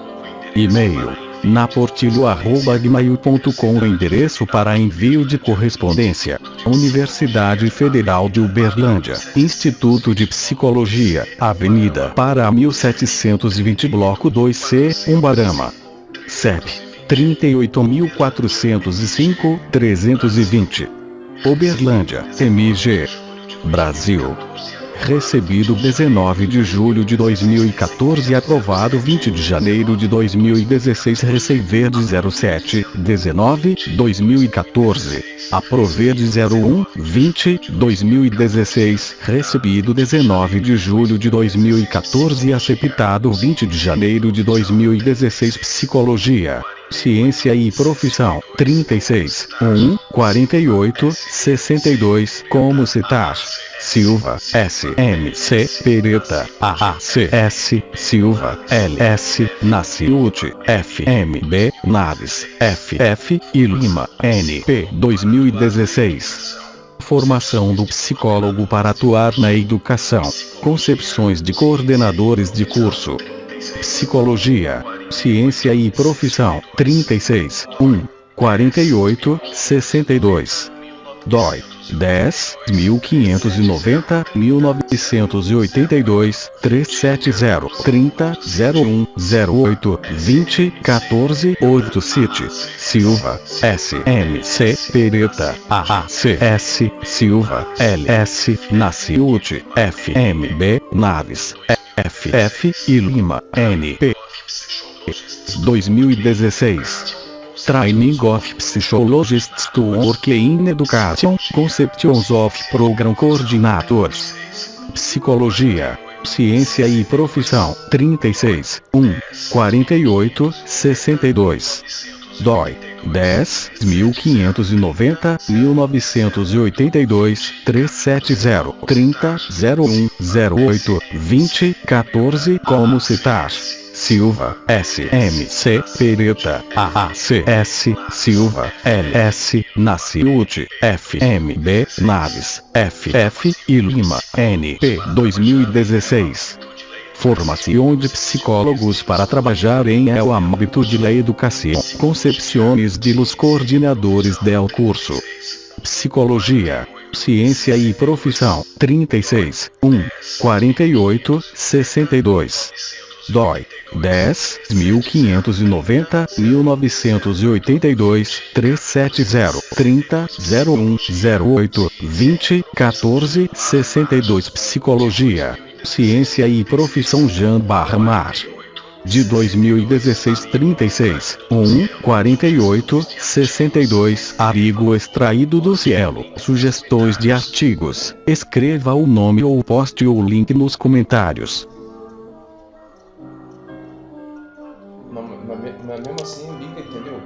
E-mail: naportilho@gmail.com. Endereço para envio de correspondência: Universidade Federal de Uberlândia, Instituto de Psicologia, Avenida Pará 1720, Bloco 2C, Umbarama. CEP: 38.405, 320. Uberlândia, MG, Brasil. Recebido 19 de julho de 2014, aprovado 20 de janeiro de 2016. Receiver de 07, 19, 2014. Aprover de 01, 20, 2016. Recebido 19 de julho de 2014 e aceptado 20 de janeiro de 2016. Psicologia, Ciência e Profissão, 36, 1, 48, 62. Como citar: Silva, SMC, Pereta, AACS, Silva, LS, Nasciute, FMB, Naves, FF e Lima, NP 2016. Formação do psicólogo para atuar na educação. Concepções de coordenadores de curso. Psicologia, Ciência e Profissão, 36, 1, 48, 62. DOI: 10.590, 1982, 370, 30, 01, 08, 20, 14, 8. Cite: Silva, SMC, Pereta, AACS, Silva, LS, Nasciute, FMB, Naves, FF e Lima, NP 2016. Training of Psychologists to Work in Education, Conceptions of Program Coordinators. Psicologia, Ciência e Profissão, 36, 1, 48, 62. DOI: 10.590, 1982, 370, 30, 01, 08, 20, 14. Como citar: Silva, SMC, Pereta, AACS, Silva, LS, Nasciute, FMB, Naves, FF e Lima, NP 2016. Formação de psicólogos para trabalhar em el ámbito de la educación. Concepciones de los coordenadores del curso. Psicologia, Ciência e Profissão, 36, 1, 48, 62. DOI 10.590 1982 370 30 01 08 20 14 62 Psicologia, Ciência e Profissão Jean-Barmar. De 2016 36 1 48 62 Artigo extraído do Cielo. Sugestões de artigos. Escreva o nome ou poste o link nos comentários. Mas mesmo assim liga, entendeu?